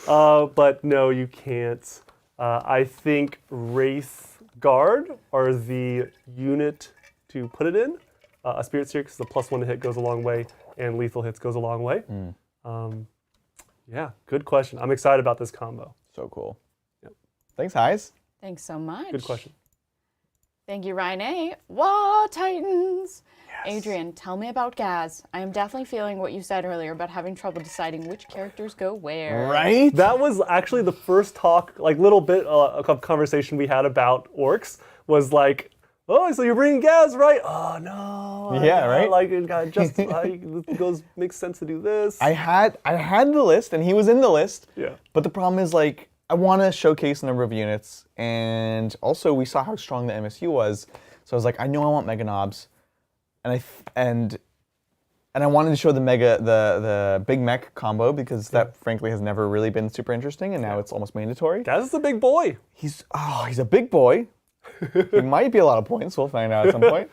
but no, you can't. I think Wraith Guard are the unit to put it in. A Spirit Seer, because the +1 to hit goes a long way, and lethal hits goes a long way. Yeah, good question. I'm excited about this combo.
So cool.
Yep.
Thanks, Heis.
Thanks so much.
Good question.
Thank you, Ryan A. War Titans.
Yes.
Adrian, tell me about Gaz. I am definitely feeling what you said earlier about having trouble deciding which characters go where.
Right?
That was actually the first talk, like little bit of conversation we had about Orcs, was like, oh, so you're bringing Gaz, right? Oh, no.
Yeah, right?
Like, it just makes sense to do this.
I had the list, and he was in the list.
Yeah.
But the problem is, like, I want to showcase a number of units, and also we saw how strong the MSU was. So I was like, I know I want Mega Knobs, and I wanted to show the big mech combo because that frankly has never really been super interesting, and now it's almost mandatory.
Gaz is a big boy.
He's a big boy. He might be a lot of points. We'll find out at some point.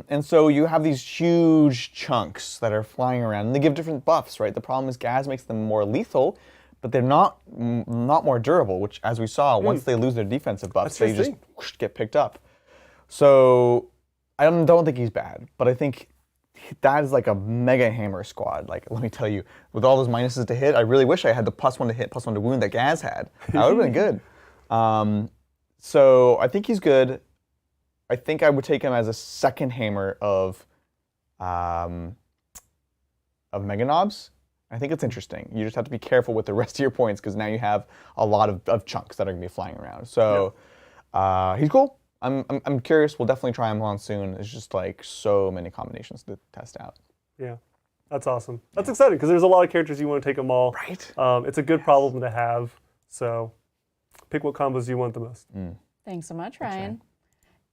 And so you have these huge chunks that are flying around, and they give different buffs, right? The problem is Gaz makes them more lethal, but they're not more durable, which, as we saw, once they lose their defensive buffs, they just get picked up. So I don't think he's bad, but I think that is like a mega hammer squad. Like, let me tell you, with all those minuses to hit, I really wish I had the +1 to hit, +1 to wound that Gaz had. That would have been good. So I think he's good. I think I would take him as a second hammer of Mega Knobs. I think it's interesting. You just have to be careful with the rest of your points because now you have a lot of chunks that are going to be flying around. So he's cool. I'm curious. We'll definitely try him on soon. There's just like so many combinations to test out.
Yeah, that's awesome. That's exciting because there's a lot of characters you want to take them all.
Right.
It's a good problem to have. So pick what combos you want the most.
Thanks so much, Ryan.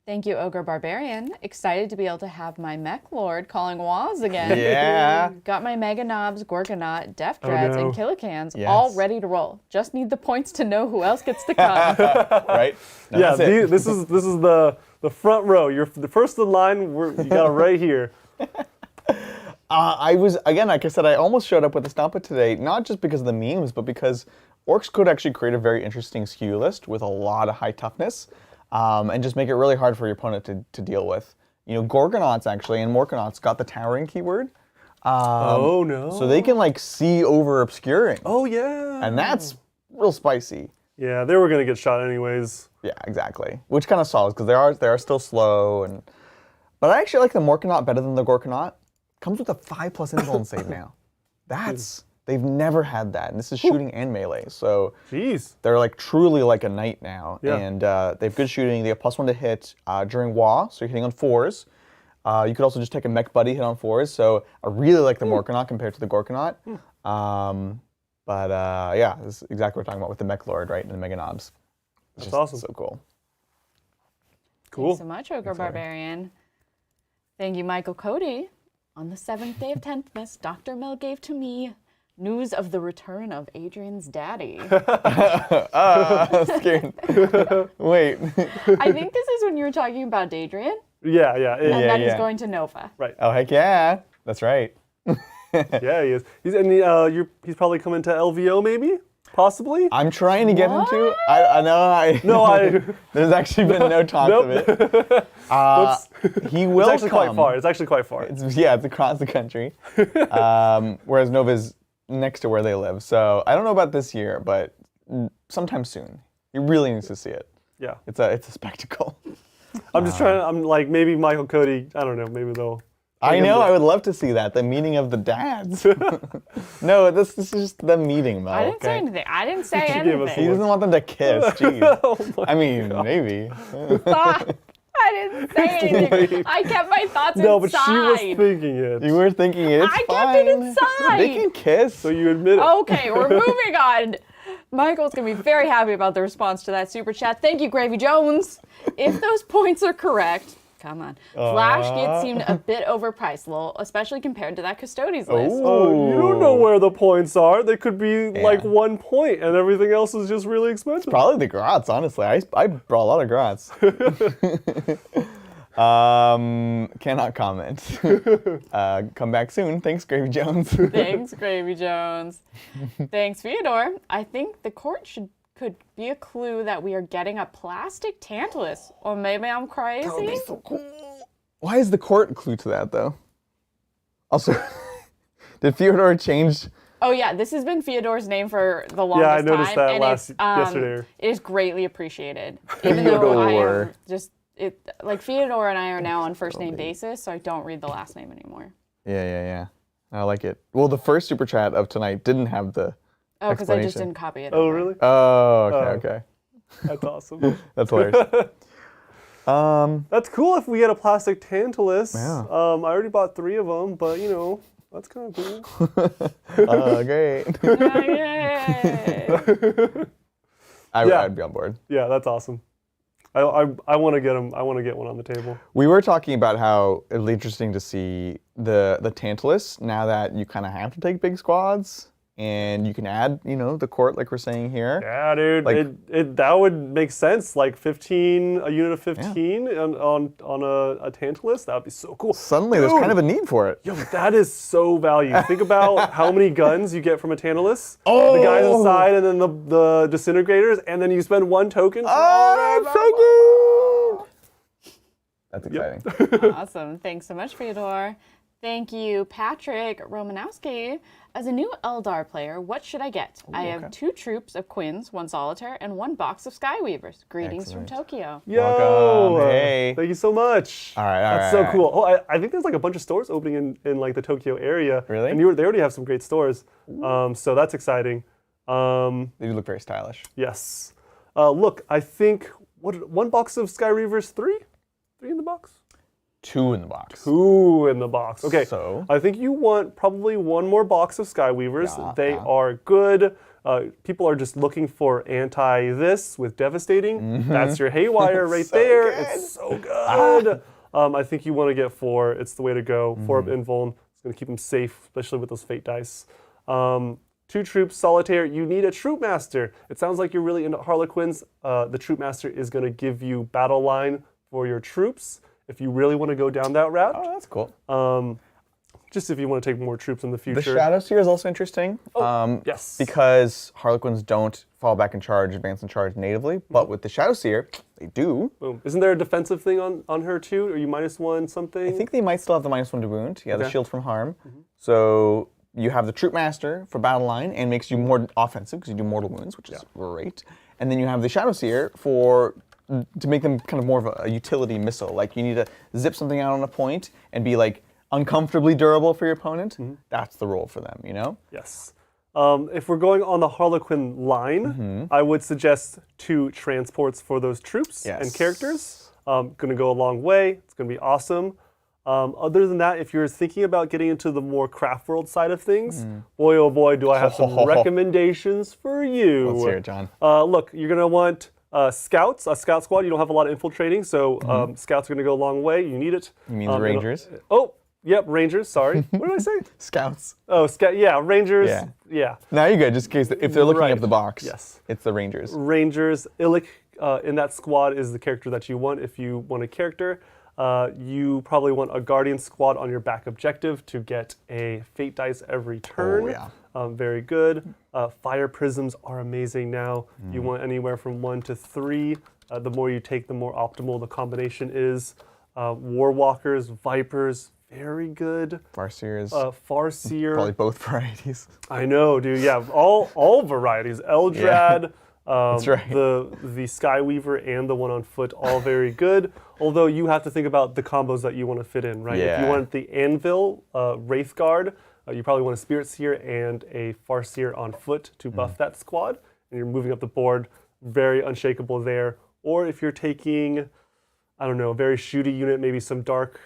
Thank you, Ogre Barbarian. Excited to be able to have my Mechlord calling Waz again.
Yeah.
Got my Mega Knobs, Gorgonaut, Death Dreads, and Killicans all ready to roll. Just need the points to know who else gets to come.
Right? No,
Yeah, this is the front row. You're the first in line. You got it right here.
I was, again, like I said, I almost showed up with a Stompa today, not just because of the memes, but because Orcs could actually create a very interesting SKU list with a lot of high toughness. And just make it really hard for your opponent to deal with. You know, Gorgonauts actually and Morkonauts got the towering keyword.
Oh no!
So they can like see over obscuring.
Oh yeah!
And that's real spicy.
Yeah, they were gonna get shot anyways.
Yeah, exactly. Which kind of solves because they are still slow but I actually like the Morkonaut better than the Gorgonaut. Comes with a 5+ invuln save now. They've never had that, and this is shooting and melee. So they're like truly like a knight now, and they have good shooting. They have +1 to hit during WA, so you're hitting on 4s. You could also just take a mech buddy hit on 4s. So I really like the Morkonaut compared to the Gorgonaut. Yeah, this is exactly what we're talking about with the Mechlord, right, and the Mega Knobs.
That's awesome.
So cool.
Cool.
Thanks so much, Ogre Barbarian. Thank you, Michael Cody. On the 7th day of 10thmas, Dr. Mel gave to me news of the return of Adrian's daddy.
Scared. Wait.
I think this is when you were talking about Daedrian.
Yeah.
And that he's going to Nova.
Right.
Oh, heck yeah. That's right.
Yeah, he is. He's probably coming to LVO, maybe? Possibly?
I'm trying to get him to. I know.
No,
There's actually been no talk
Nope.
of it. He will
It's actually
come.
quite far. It's actually quite far.
It's across the country. Whereas Nova's next to where they live. So I don't know about this year, but sometime soon. He really needs to see it.
Yeah.
It's a spectacle.
I'm just trying to, I'm like, maybe Michael, Cody, I don't know, maybe they'll.
I know, I would love to see that. The meeting of the dads. No, this is just the meeting, Mo.
I didn't say anything. I didn't say
You gave us
He
anything.
doesn't want them to kiss. Jeez.
Oh
I mean, maybe.
I didn't say anything. I kept my thoughts
No, but
inside.
she was thinking it.
You were thinking it. It's
I
fine.
kept it inside.
They can kiss.
So you admit it.
Okay, we're moving on. Michael's going to be very happy about the response to that super chat. Thank you, Gravy Jones. If those points are correct, come on. Flash Gate seemed a bit overpriced, lol, especially compared to that Custodes list.
Oh, you don't know where the points are. They could be like 1 point and everything else is just really expensive.
Probably the Grats, honestly. I brought a lot of Grats. Cannot comment. Come back soon. Thanks, Gravy Jones.
Thanks, Gravy Jones. Thanks, Fyodor. I think the court could be a clue that we are getting a plastic Tantalus. Or maybe I'm crazy?
That would be so cool. Why is the court a clue to that, though? Also, did Fyodor change?
Oh yeah, this has been Fyodor's name for the longest
Yeah, I noticed
time.
that
and
yesterday.
It is greatly appreciated. Even though I am
Fyodor.
just, like Fyodor and I are now on first name basis, so I don't read the last name anymore.
Yeah. I like it. Well, the first super chat of tonight didn't have the
Oh, because I just
explanation.
didn't copy it.
Oh,
over.
really?
Oh, okay.
That's awesome.
That's hilarious.
That's cool if we get a plastic Tantalus.
Yeah.
I already bought 3 of them, but you know, that's kind of cool.
Great.
Yay!
I'd be on board.
Yeah, that's awesome. I want to get them. I want to get one on the table.
We were talking about how it'll be interesting to see the Tantalus now that you kind of have to take big squads and you can add, the court like we're saying here.
Yeah, dude.
Like-
That would make sense. Like a unit of 15 on a Tantalus. That would be so cool.
Suddenly there's kind of a need for it.
Yo, that is so value. Think about how many guns you get from a Tantalus.
Oh!
The guys inside and then the disintegrators, and then you spend 1 token.
Oh, so good! That's exciting.
Awesome. Thanks so much, Fyodor. Thank you, Patrick Romanowski. As a new Eldar player, what should I get? I have 2 troops of Quins, 1 Solitaire, and 1 box of Skyweavers. Greetings
Excellent.
from Tokyo.
Yo,
Welcome. Hey.
Thank you so much.
All right,
That's so cool. Oh, I think there's like a bunch of stores opening in like the Tokyo area.
Really?
And they already have some great stores. So that's exciting.
They do look very stylish.
Yes. Look, I think 1 box of Skyweavers, 3? 3 in the box?
2 in the box.
2 in the box. Okay.
So?
I think you want probably 1 more box of Skyweavers.
Yeah,
They are good. People are just looking for anti-this with devastating. That's your haywire right
So
there.
good.
It's so good. I think you want to get 4. It's the way to go. 4 up invuln. It's going to keep them safe, especially with those fate dice. 2 troops, solitaire. You need a troop master. It sounds like you're really into Harlequins. The troop master is going to give you battle line for your troops if you really want to go down that route.
Oh, that's cool.
Just if you want to take more troops in the future.
The Shadow Seer is also interesting.
Yes.
Because Harlequins don't fall back in charge, advance in charge natively, but with the Shadow Seer, they do.
Boom. Isn't there a defensive thing on her too? Are you -1 something?
I think they might still have the -1 to wound. Yeah, the
Okay.
shield from harm. So you have the Troop Master for battle line and makes you more offensive because you do mortal wounds, which is great. And then you have the Shadow Seer to make them kind of more of a utility missile. Like you need to zip something out on a point and be like uncomfortably durable for your opponent. That's the role for them,
Yes. If we're going on the Harlequin line, I would suggest 2 transports for those troops and
Yes.
characters. Going to go a long way. It's going to be awesome. Other than that, if you're thinking about getting into the more craft world side of things, boy oh boy, do I have some recommendations for you.
Let's hear it, John.
Look, you're going to want scouts, a scout squad. You don't have a lot of infiltrating, so scouts are going to go a long way. You need it.
You mean the Rangers?
Yep, Rangers, sorry. What did I say?
Scouts.
Oh, yeah, Rangers.
Yeah.
Yeah.
Now you're good, just in case if they're looking
Right.
up the box.
Yes.
It's the Rangers.
Rangers. Illic in that squad is the character that you want if you want a character. You probably want a Guardian squad on your back objective to get a Fate dice every turn.
Oh, yeah.
Very good. Fire prisms are amazing now. You want anywhere from 1 to 3. The more you take, the more optimal the combination is. Warwalkers, Vipers, very good.
Farseers.
Farseer.
Probably both varieties.
I know, dude. Yeah, all varieties. Eldrad,
That's right.
the Skyweaver, and the one on foot, all very good. Although you have to think about the combos that you want to fit in, right? If
Yeah.
you want the Anvil, Wraithguard, you probably want a Spirit Seer and a Farseer on foot to buff that squad, and you're moving up the board. Very unshakable there. Or if you're taking, I don't know, a very shooty unit, maybe some Dark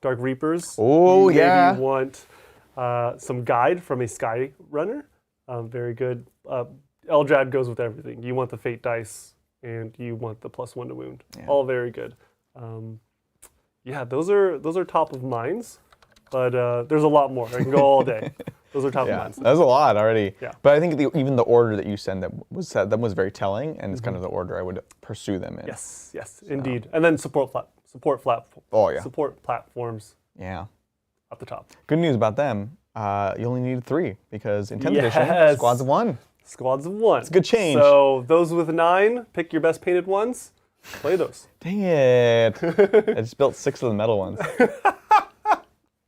Reapers.
Oh,
you
yeah.
Maybe want some Guide from a Sky Runner. Very good. Eldrad goes with everything. You want the Fate dice, and you want the +1 to wound.
Yeah.
All very good. Yeah, those are top of minds, but there's a lot more. I can go all day. Those are top of
Yeah,
minds.
that was a lot already.
Yeah.
But I think even the order that you sent that was very telling, and it's kind of the order I would pursue them in.
Yes, indeed. And then support
Oh, yeah.
support platforms
Yeah.
at the top.
Good news about them. You only needed 3 because in 10th edition,
Yes.
squads of 1.
Squads of 1. It's
a good change.
So those with 9, pick your best painted ones. Play those.
Dang it! I just built 6 of the metal ones,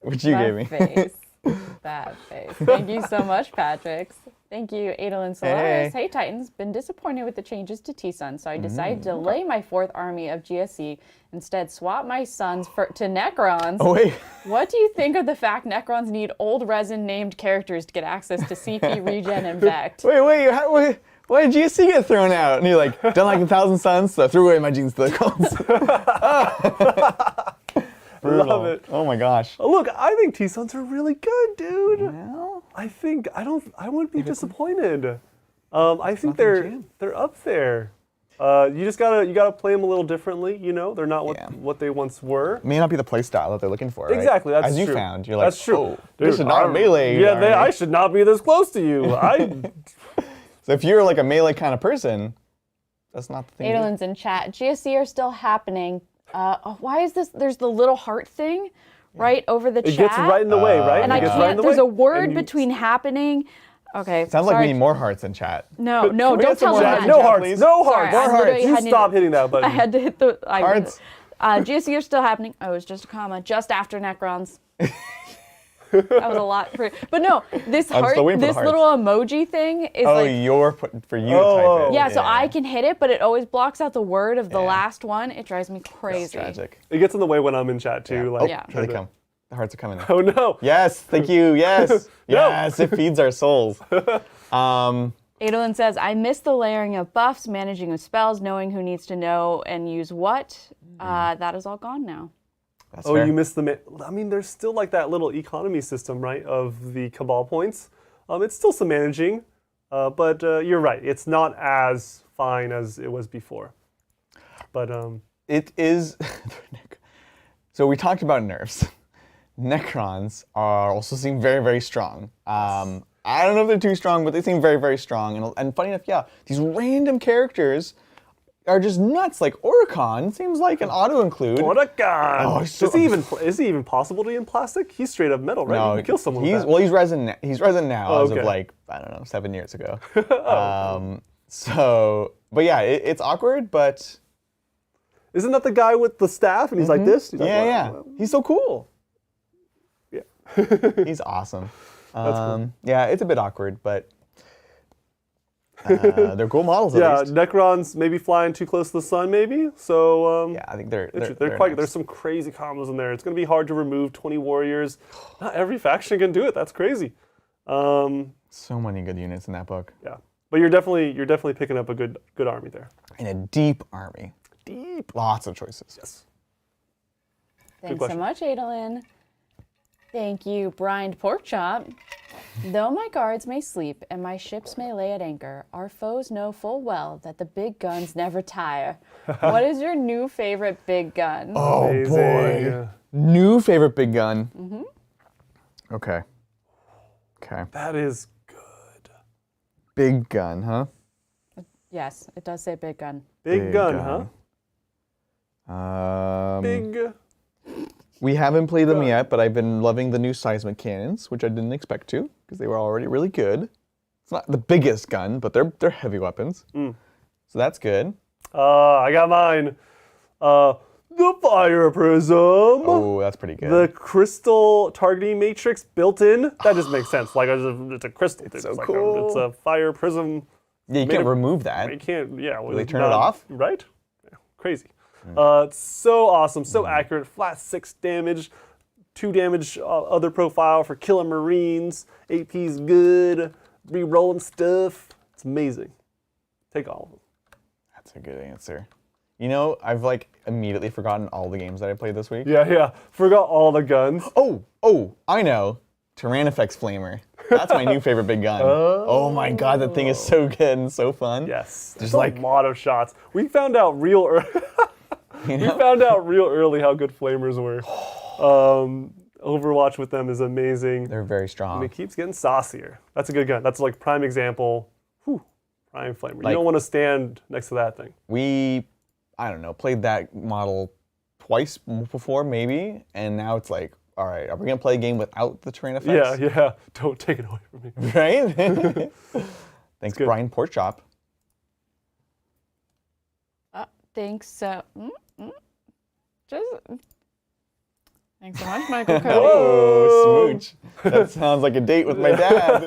which you gave me.
Face. Bad face. Thank you so much, Patrick. Thank you, Adolin Solaris. Hey, Titans. Been disappointed with the changes to T-Sun, so I decided to delay my 4th army of GSC. Instead, swap my sons to Necrons.
Oh wait.
What do you think of the fact Necrons need old resin named characters to get access to CP, Regen, and Vect?
Wait. Why did GSC get thrown out? And you're like, don't like 1,000 Suns, so I threw away my Genestealer Cults.
Love it.
Oh my gosh.
Oh, look, I think T-Suns are really good, dude.
Well,
I wouldn't be disappointed. I think they're up there. You gotta play them a little differently. You know, they're not what they once were.
may not be the play style that they're looking for. Right?
Exactly, that's
As you
true.
found, you're like,
That's true.
oh,
Dude,
this is not a melee.
Yeah,
army.
I should not be this close to you.
So if you're like a melee kind of person, that's not the thing.
Adolin's in chat. GSC are still happening. Why is this? There's the little heart thing right over the
It
chat.
gets right in the way, right?
And
It
I
gets
can't,
right in the
there's
way,
a word
and you-
between happening. Okay.
Sounds like
sorry.
we need more hearts in chat.
No,
Can we
don't
get some
tell me
chat?
that.
No
chat,
hearts.
please.
No
Sorry,
hearts.
I literally
You
had to-
stop hitting that button.
I had to hit the
Hearts.
GSC are still happening. Oh, it was just a comma. Just after Necrons. That was a lot but no, this heart,
still waiting for the
this
hearts.
little emoji thing is
Oh,
like
you're putting for you
Oh.
to type it.
yeah, so I can hit it, but it always blocks out the word of the
Yeah.
last one. It drives me
It's
crazy.
tragic.
It gets in the way when I'm in chat too.
Yeah.
Like,
Oh,
Yeah.
here they come. The hearts are coming in.
oh no.
Yes, thank you. Yes, yes, it feeds our souls.
Adolin says, I miss the layering of buffs, managing with spells, knowing who needs to know and use what. That is all gone now.
That's
Oh,
fair.
you missed the. I mean, there's still like that little economy system, right, of the Cabal points. It's still some managing, but you're right. It's not as fine as it was before. But
It is. So we talked about nerfs. Necrons are also seem very, very strong. I don't know if they're too strong, but they seem very, very strong. And funny enough, yeah, these random characters are just nuts. Like Oricon seems like an auto-include.
what a god!
Oh, so-
is he even possible to be in plastic? He's straight up metal, right?
No,
You can kill someone with
he's
that.
well, he's resin. He's resin now,
Oh,
as of
okay.
like I don't know, 7 years ago. But yeah, it's awkward, but
Isn't that the guy with the staff and he's like this? He's like,
yeah,
"Wow,
he's so cool.
yeah.
He's awesome.
cool.
Yeah, it's a bit awkward, but they're cool models. At
Yeah,
least.
Necrons maybe flying too close to the sun, maybe. So
Yeah, I think they're
quite.
nice.
There's some crazy combos in there. It's going to be hard to remove 20 warriors. Not every faction can do it. That's crazy.
So many good units in that book.
Yeah, but you're definitely picking up a good army there.
In a deep army. Deep. Lots of choices.
Yes.
Thanks so
question.
much, Adolin. Thank you, Brined Porkchop. Though my guards may sleep and my ships may lay at anchor, our foes know full well that the big guns never tire. What is your new favorite big gun?
Oh
Amazing.
boy. New favorite big gun. Okay. Okay.
That is good.
Big gun, huh?
Yes, it does say big gun.
Big gun, huh? Big.
We haven't played them yet, but I've been loving the new seismic cannons, which I didn't expect to, because they were already really good. It's not the biggest gun, but they're heavy weapons. So that's good.
I got mine. The Fire Prism.
Oh, that's pretty good.
The crystal targeting matrix built in. That just makes sense. Like it's a crystal. It's
so
like
cool.
It's a fire prism.
Yeah, you can't remove that.
You can't. Yeah.
Will they turn it off?
Right. Yeah, crazy. It's so awesome. So accurate. Flat 6 damage. 2 damage other profile for killing Marines. AP's good. Re-rolling stuff. It's amazing. Take all of them.
That's a good answer. You know, I've like immediately forgotten all the games that I played this week.
Yeah. Forgot all the guns.
Oh, I know. Tyrannifex Flamer. That's my new favorite big gun. Oh my god, that thing is so good and so fun.
Yes.
There's
There's
like
a lot of shots. We found out real early.
you know?
We found out real early how good flamers were. Overwatch with them is amazing.
They're very strong.
And it keeps getting saucier. That's a good gun. That's like prime example. Prime flamer.
Like,
you don't want to stand next to that thing.
We, I don't know, played that model twice before maybe, and now it's like, all right, are we gonna play a game without the Tyrannifex?
Yeah. Don't take it away from me.
Right? Thanks, Brian Porkchop.
Thanks. Thanks so much, Michael Cody.
Oh, smooch. That sounds like a date with my dad.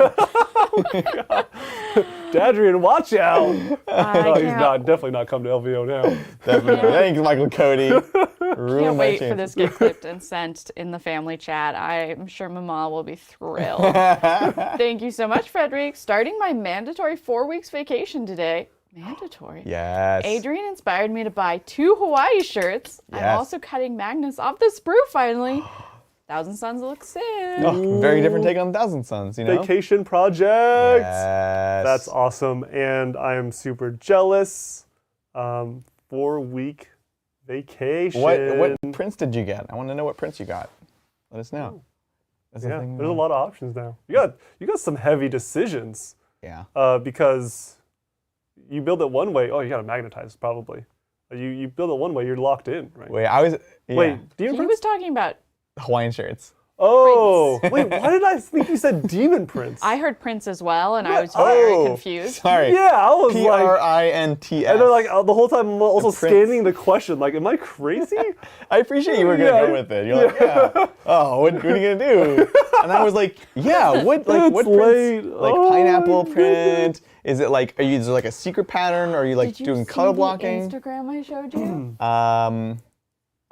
Dadrian, watch out. He's
can't-
definitely not come to LVO now.
Definitely. Thanks, Michael Cody. Ruined
Can't
my
wait for
chances.
this to get clipped and sent in the family chat. I'm sure Mama will be thrilled. Thank you so much, Frederick. Starting my mandatory 4 weeks vacation today. Mandatory.
Yes.
Adrian inspired me to buy 2 Hawaii shirts.
Yes.
I'm also cutting Magnus off the sprue finally. Thousand Suns looks in.
Oh, very different take on Thousand Suns, you know?
Vacation project.
Yes.
That's awesome, and I am super jealous. 4-week vacation.
What prints did you get? I want to know what prints you got. Let us know. That's the
Yeah,
thing.
there's a lot of options now. You got some heavy decisions.
Yeah.
Because you build it one way. Oh, you got to magnetize probably. You build it one way, you're locked in, right?
Wait, I was. Yeah.
Wait, do you
He was talking about
Hawaiian shirts.
Oh, wait, why did I think you said Demon Prince?
I heard Prince as well, and I was
Oh,
very confused.
Sorry.
Yeah, I was like,
P-R-I-N-T-S.
and then like the whole time I'm also
Prince.
scanning the question, like, am I crazy?
I appreciate you were gonna
Yeah.
go with it. You're like, yeah. Oh, what are you gonna do? And I was like, yeah. What
It's
what
late.
prints? Like
Oh,
pineapple
my
print? Is it like? Is there like a secret pattern? Or are you like
Did you
doing
see
color
the
blocking?
Instagram I showed you?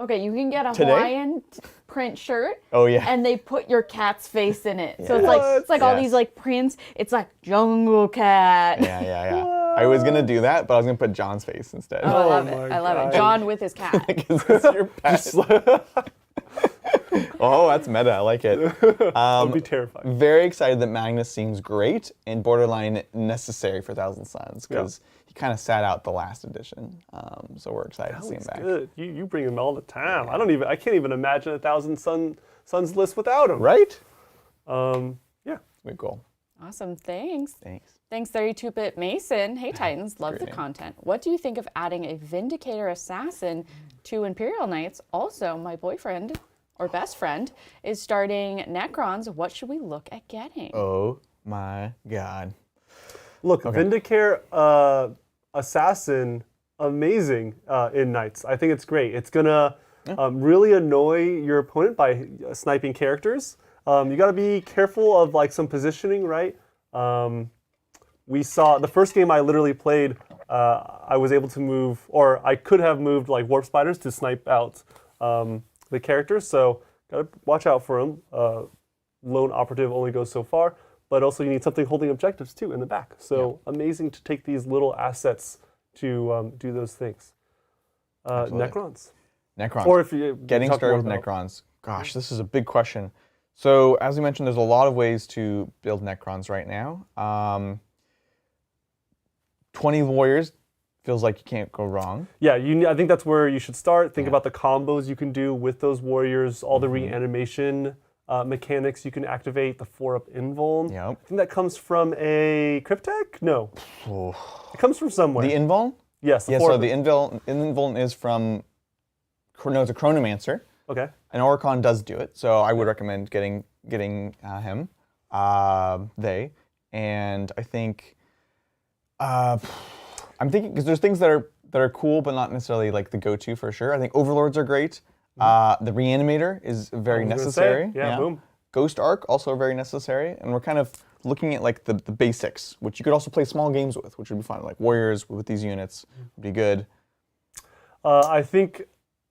Okay, you can get a
Today?
Hawaiian print shirt.
Oh yeah.
And they put your cat's face in it. So
Yes.
it's like all
Yes.
these like prints. It's like jungle cat.
Yeah. I was gonna do that, but I was gonna put John's face instead.
Oh, I love
my
it. I love
God.
it. John with his cat.
Because it's your pet. Oh, that's meta. I like it.
I'd be terrified.
Very excited that Magnus seems great and borderline necessary for Thousand Suns because he kind of sat out the last edition. So we're excited to see him
That's
back.
good. You bring him all the time. I can't even imagine a Thousand Suns list without him.
Right?
Yeah.
Very cool.
Awesome. Thanks.
Thanks.
Thanks, 32-Bit Mason. Hey, Titans. Love the
name.
content. What do you think of adding a Vindicator Assassin to Imperial Knights? Also, my boyfriend, or best friend, is starting Necrons. What should we look at getting?
Oh my God.
Look, Vindicator Assassin, amazing in Knights. I think it's great. It's gonna really annoy your opponent by sniping characters. You got to be careful of like some positioning, right? We saw the first game I literally played. I was able to move, or I could have moved like warp spiders to snipe out the characters. So gotta watch out for them. Lone operative only goes so far, but also you need something holding objectives too in the back. So amazing to take these little assets to do those things. Necrons.
Necrons.
Or if you
Getting
talk
started with
more about-
Necrons. Gosh, this is a big question. So, as we mentioned, there's a lot of ways to build Necrons right now. 20 warriors feels like you can't go wrong.
Yeah, I think that's where you should start. Think about the combos you can do with those warriors, all the reanimation mechanics you can activate, the 4-up invuln.
Yep.
I think that comes from a Cryptek? No. It comes from somewhere.
The invuln?
yes, the
Yeah,
4-up
so the invuln is from knows a Chronomancer.
Okay.
An Oricon does do it, so I would recommend getting him. And I think I'm thinking because there's things that are cool, but not necessarily like the go-to for sure. I think Overlords are great. The Reanimator is very necessary.
Yeah, boom.
Ghost Arc also very necessary, and we're kind of looking at like the basics, which you could also play small games with, which would be fun. Like Warriors with these units would be good.
I think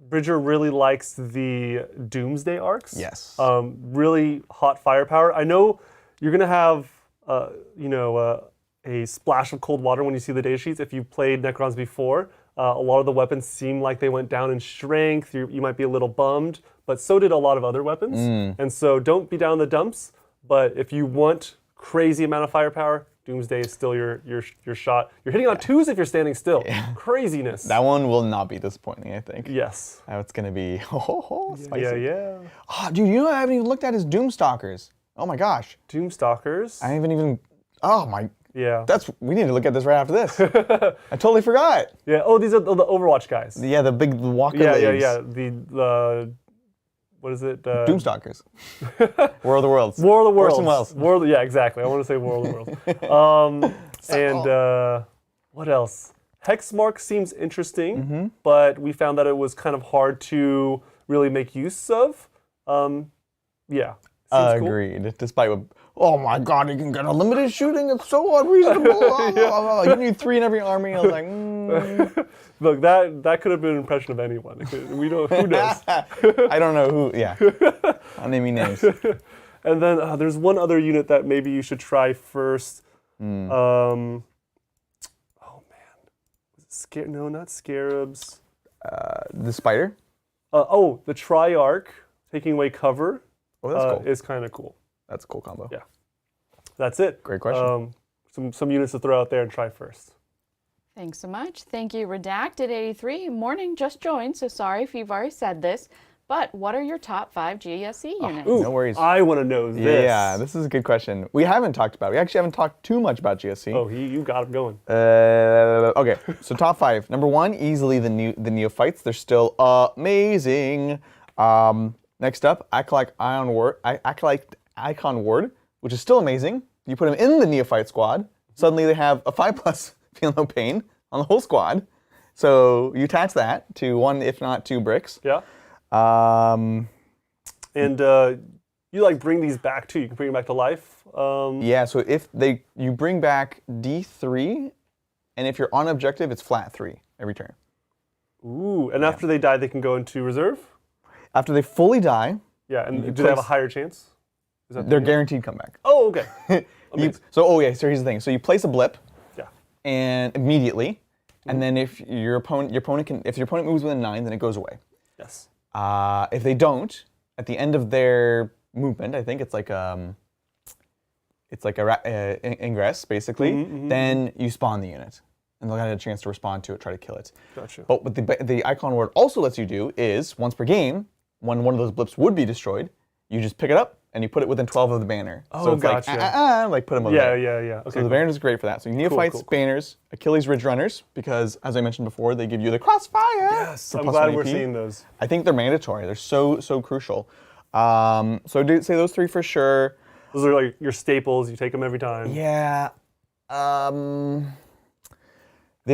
Bridger really likes the Doomsday arcs.
Yes.
Really hot firepower. I know you're gonna have a splash of cold water when you see the data sheets. If you've played Necrons before, a lot of the weapons seem like they went down in strength. You might be a little bummed, but so did a lot of other weapons. And so don't be down in the dumps. But if you want crazy amount of firepower, Doomsday is still your shot. You're hitting on 2s if you're standing still. Yeah. Craziness.
That one will not be disappointing, I think.
Yes.
It's going to be spicy.
Yeah.
Oh, dude, you know what I haven't even looked at is Doomstalkers. Oh my gosh.
Doomstalkers.
I haven't even. Oh my.
Yeah.
We need to look at this right after this. I totally forgot.
Yeah. Oh, these are the Overwatch guys.
Yeah, the big walker legs.
Yeah. The what is it?
Doomstalkers. War of the Worlds.
War of the Worlds.
Orson Welles.
Yeah, exactly. I want to say War of the Worlds. And what else? Hexmark seems interesting, but we found that it was kind of hard to really make use of. Yeah.
Agreed. Cool. Despite what, oh my God, you can get unlimited shooting. It's so unreasonable. You need 3 in every army. I was like,
Look, that could have been an impression of anyone. We don't. Who knows?
I don't know who. Yeah. I'll name you names.
And then there's one other unit that maybe you should try first. Oh man, no, not Scarabs.
The Spider.
The Triarch taking away cover.
Oh, that's cool.
Is kind of cool.
That's a cool combo.
Yeah. That's it.
Great question.
Some units to throw out there and try first.
Thanks so much. Thank you, Redacted83. Morning just joined, so sorry if you've already said this, but what are your top 5 GESC units?
No worries.
I want to know this.
Yeah, this is a good question. We haven't talked about it. We actually haven't talked too much about GSC.
Oh, you got it going.
Okay, so top 5. Number 1, easily the Neophytes. They're still amazing. Next up, Acolyte Icon Ward, which is still amazing. You put him in the Neophyte squad, suddenly they have a 5+ feel no pain on the whole squad. So you attach that to 1, if not 2 bricks.
Yeah. And you like bring these back too. You can bring them back to life.
Yeah. So if you bring back D3, and if you're on objective, it's flat 3 every turn.
Ooh. And after they die, they can go into reserve.
After they fully die.
Yeah. And do they have a higher chance?
They're guaranteed comeback.
Oh, okay.
So here's the thing. So you place a blip.
Yeah.
And immediately, and then if your opponent moves within 9, then it goes away.
Yes.
If they don't, at the end of their movement, I think it's like ingress basically. Then you spawn the unit, and they'll have a chance to respond to it, try to kill it.
Gotcha.
But what the Icon Ward also lets you do is once per game, when one of those blips would be destroyed, you just pick it up and you put it within 12 of the banner.
Oh,
so it's
gotcha.
like put them over there.
Yeah. Okay.
So the banner is great for that. So Neophytes,
Cool.
banners, Achilles Ridge Runners, because as I mentioned before, they give you the crossfire.
Yes, I'm glad we're seeing those.
I think they're mandatory. They're so crucial. So I'd say those 3 for sure.
Those are like your staples. You take them every time.
Yeah. The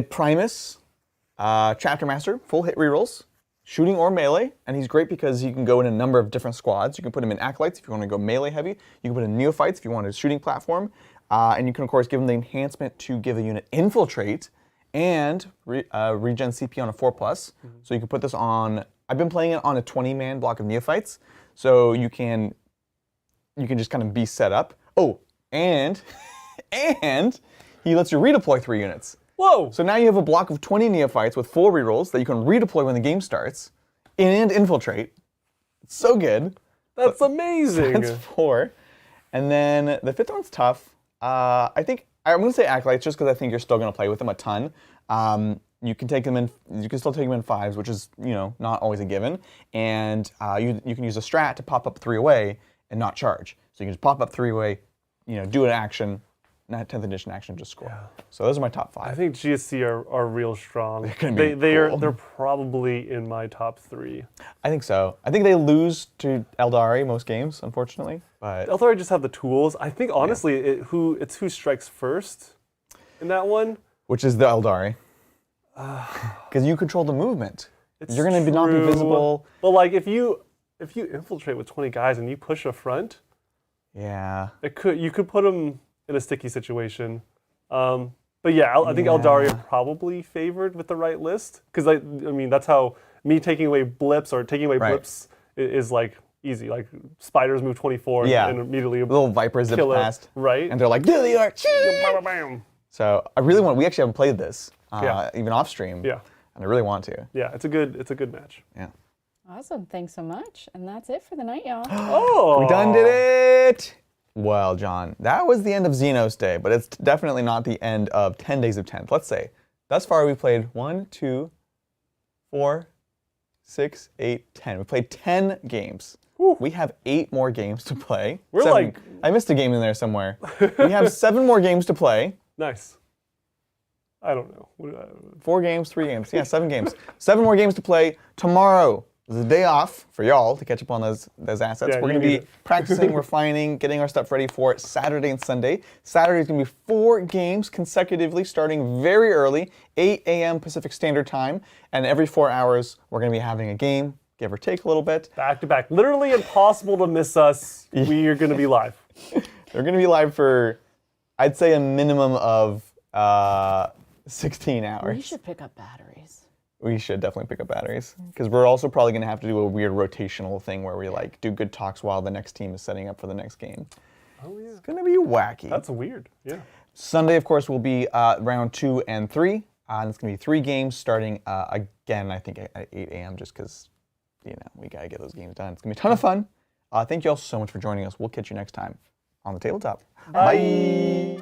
Primus, Chapter Master, full hit rerolls, shooting or melee, and he's great because he can go in a number of different squads. You can put him in Acolytes if you want to go melee heavy. You can put in Neophytes if you want a shooting platform. And you can, of course, give him the enhancement to give a unit Infiltrate and regen CP on a 4+. So you can put this on, I've been playing it on a 20-man block of Neophytes, so you can just kind of be set up. Oh, and he lets you redeploy 3 units.
Whoa!
So now you have a block of 20 Neophytes with 4 rerolls that you can redeploy when the game starts and Infiltrate. It's so good.
That's amazing.
That's 4. And then the 5th one's tough. I think I'm going to say Acolytes just because I think you're still going to play with them a ton. You can take them in. You can still take them in 5s, which is not always a given. And you can use a strat to pop up 3 away and not charge. So you can just pop up 3 away, do an action, 10th edition action just score. So those are my top 5.
I think GSC are real strong.
They're gonna be cool.
They're probably in my top 3.
I think so. I think they lose to Aeldari most games, unfortunately. But
Aeldari just have the tools. I think honestly, it's who strikes first in that one.
which is the Aeldari. Because you control the movement. You're going to not be visible.
But like if you infiltrate with 20 guys and you push a front,
Yeah.
you could put them in a sticky situation. But yeah, I think Aeldari are probably favored with the right list because I mean that's how me taking away blips or taking away blips is like easy. Like spiders move 24 and immediately
little vipers zip past,
right?
And they're like, there they are.
Bam, bam.
So I really want. We actually haven't played this even off stream.
Yeah.
And I really want to.
Yeah, it's a good match.
Yeah.
Awesome. Thanks so much. And that's it for the night, y'all.
Oh,
We done did it! Well, John, that was the end of Xenos Day, but it's definitely not the end of 10 Days of 10th. Let's say, thus far we've played 1, 2, 4, 6, 8, 10. We played 10 games.
Whew.
We have 8 more games to play.
We're
7.
like...
I missed a game in there somewhere. We have 7 more games to play.
Nice. I don't know.
4 games, 3 games. Yeah, 7 games. 7 more games to play tomorrow. This is a day off for y'all to catch up on those assets.
Yeah,
we're going to be practicing, refining, getting our stuff ready for Saturday and Sunday. Saturday is going to be 4 games consecutively, starting very early, 8 a.m. Pacific Standard Time. And every 4 hours, we're going to be having a game, give or take a little bit.
Back to back. Literally impossible to miss us. We are going to be live.
We're going to be live for, I'd say, a minimum of 16 hours.
We should pick up batteries.
We should definitely pick up batteries because we're also probably going to have to do a weird rotational thing where we like do good talks while the next team is setting up for the next game.
Oh yeah.
It's going to be wacky.
That's weird. Yeah.
Sunday, of course, will be round 2 and 3. And it's going to be 3 games starting again, I think, at 8 a.m. just because, we got to get those games done. It's going to be a ton of fun. Thank you all so much for joining us. We'll catch you next time on the tabletop. Bye.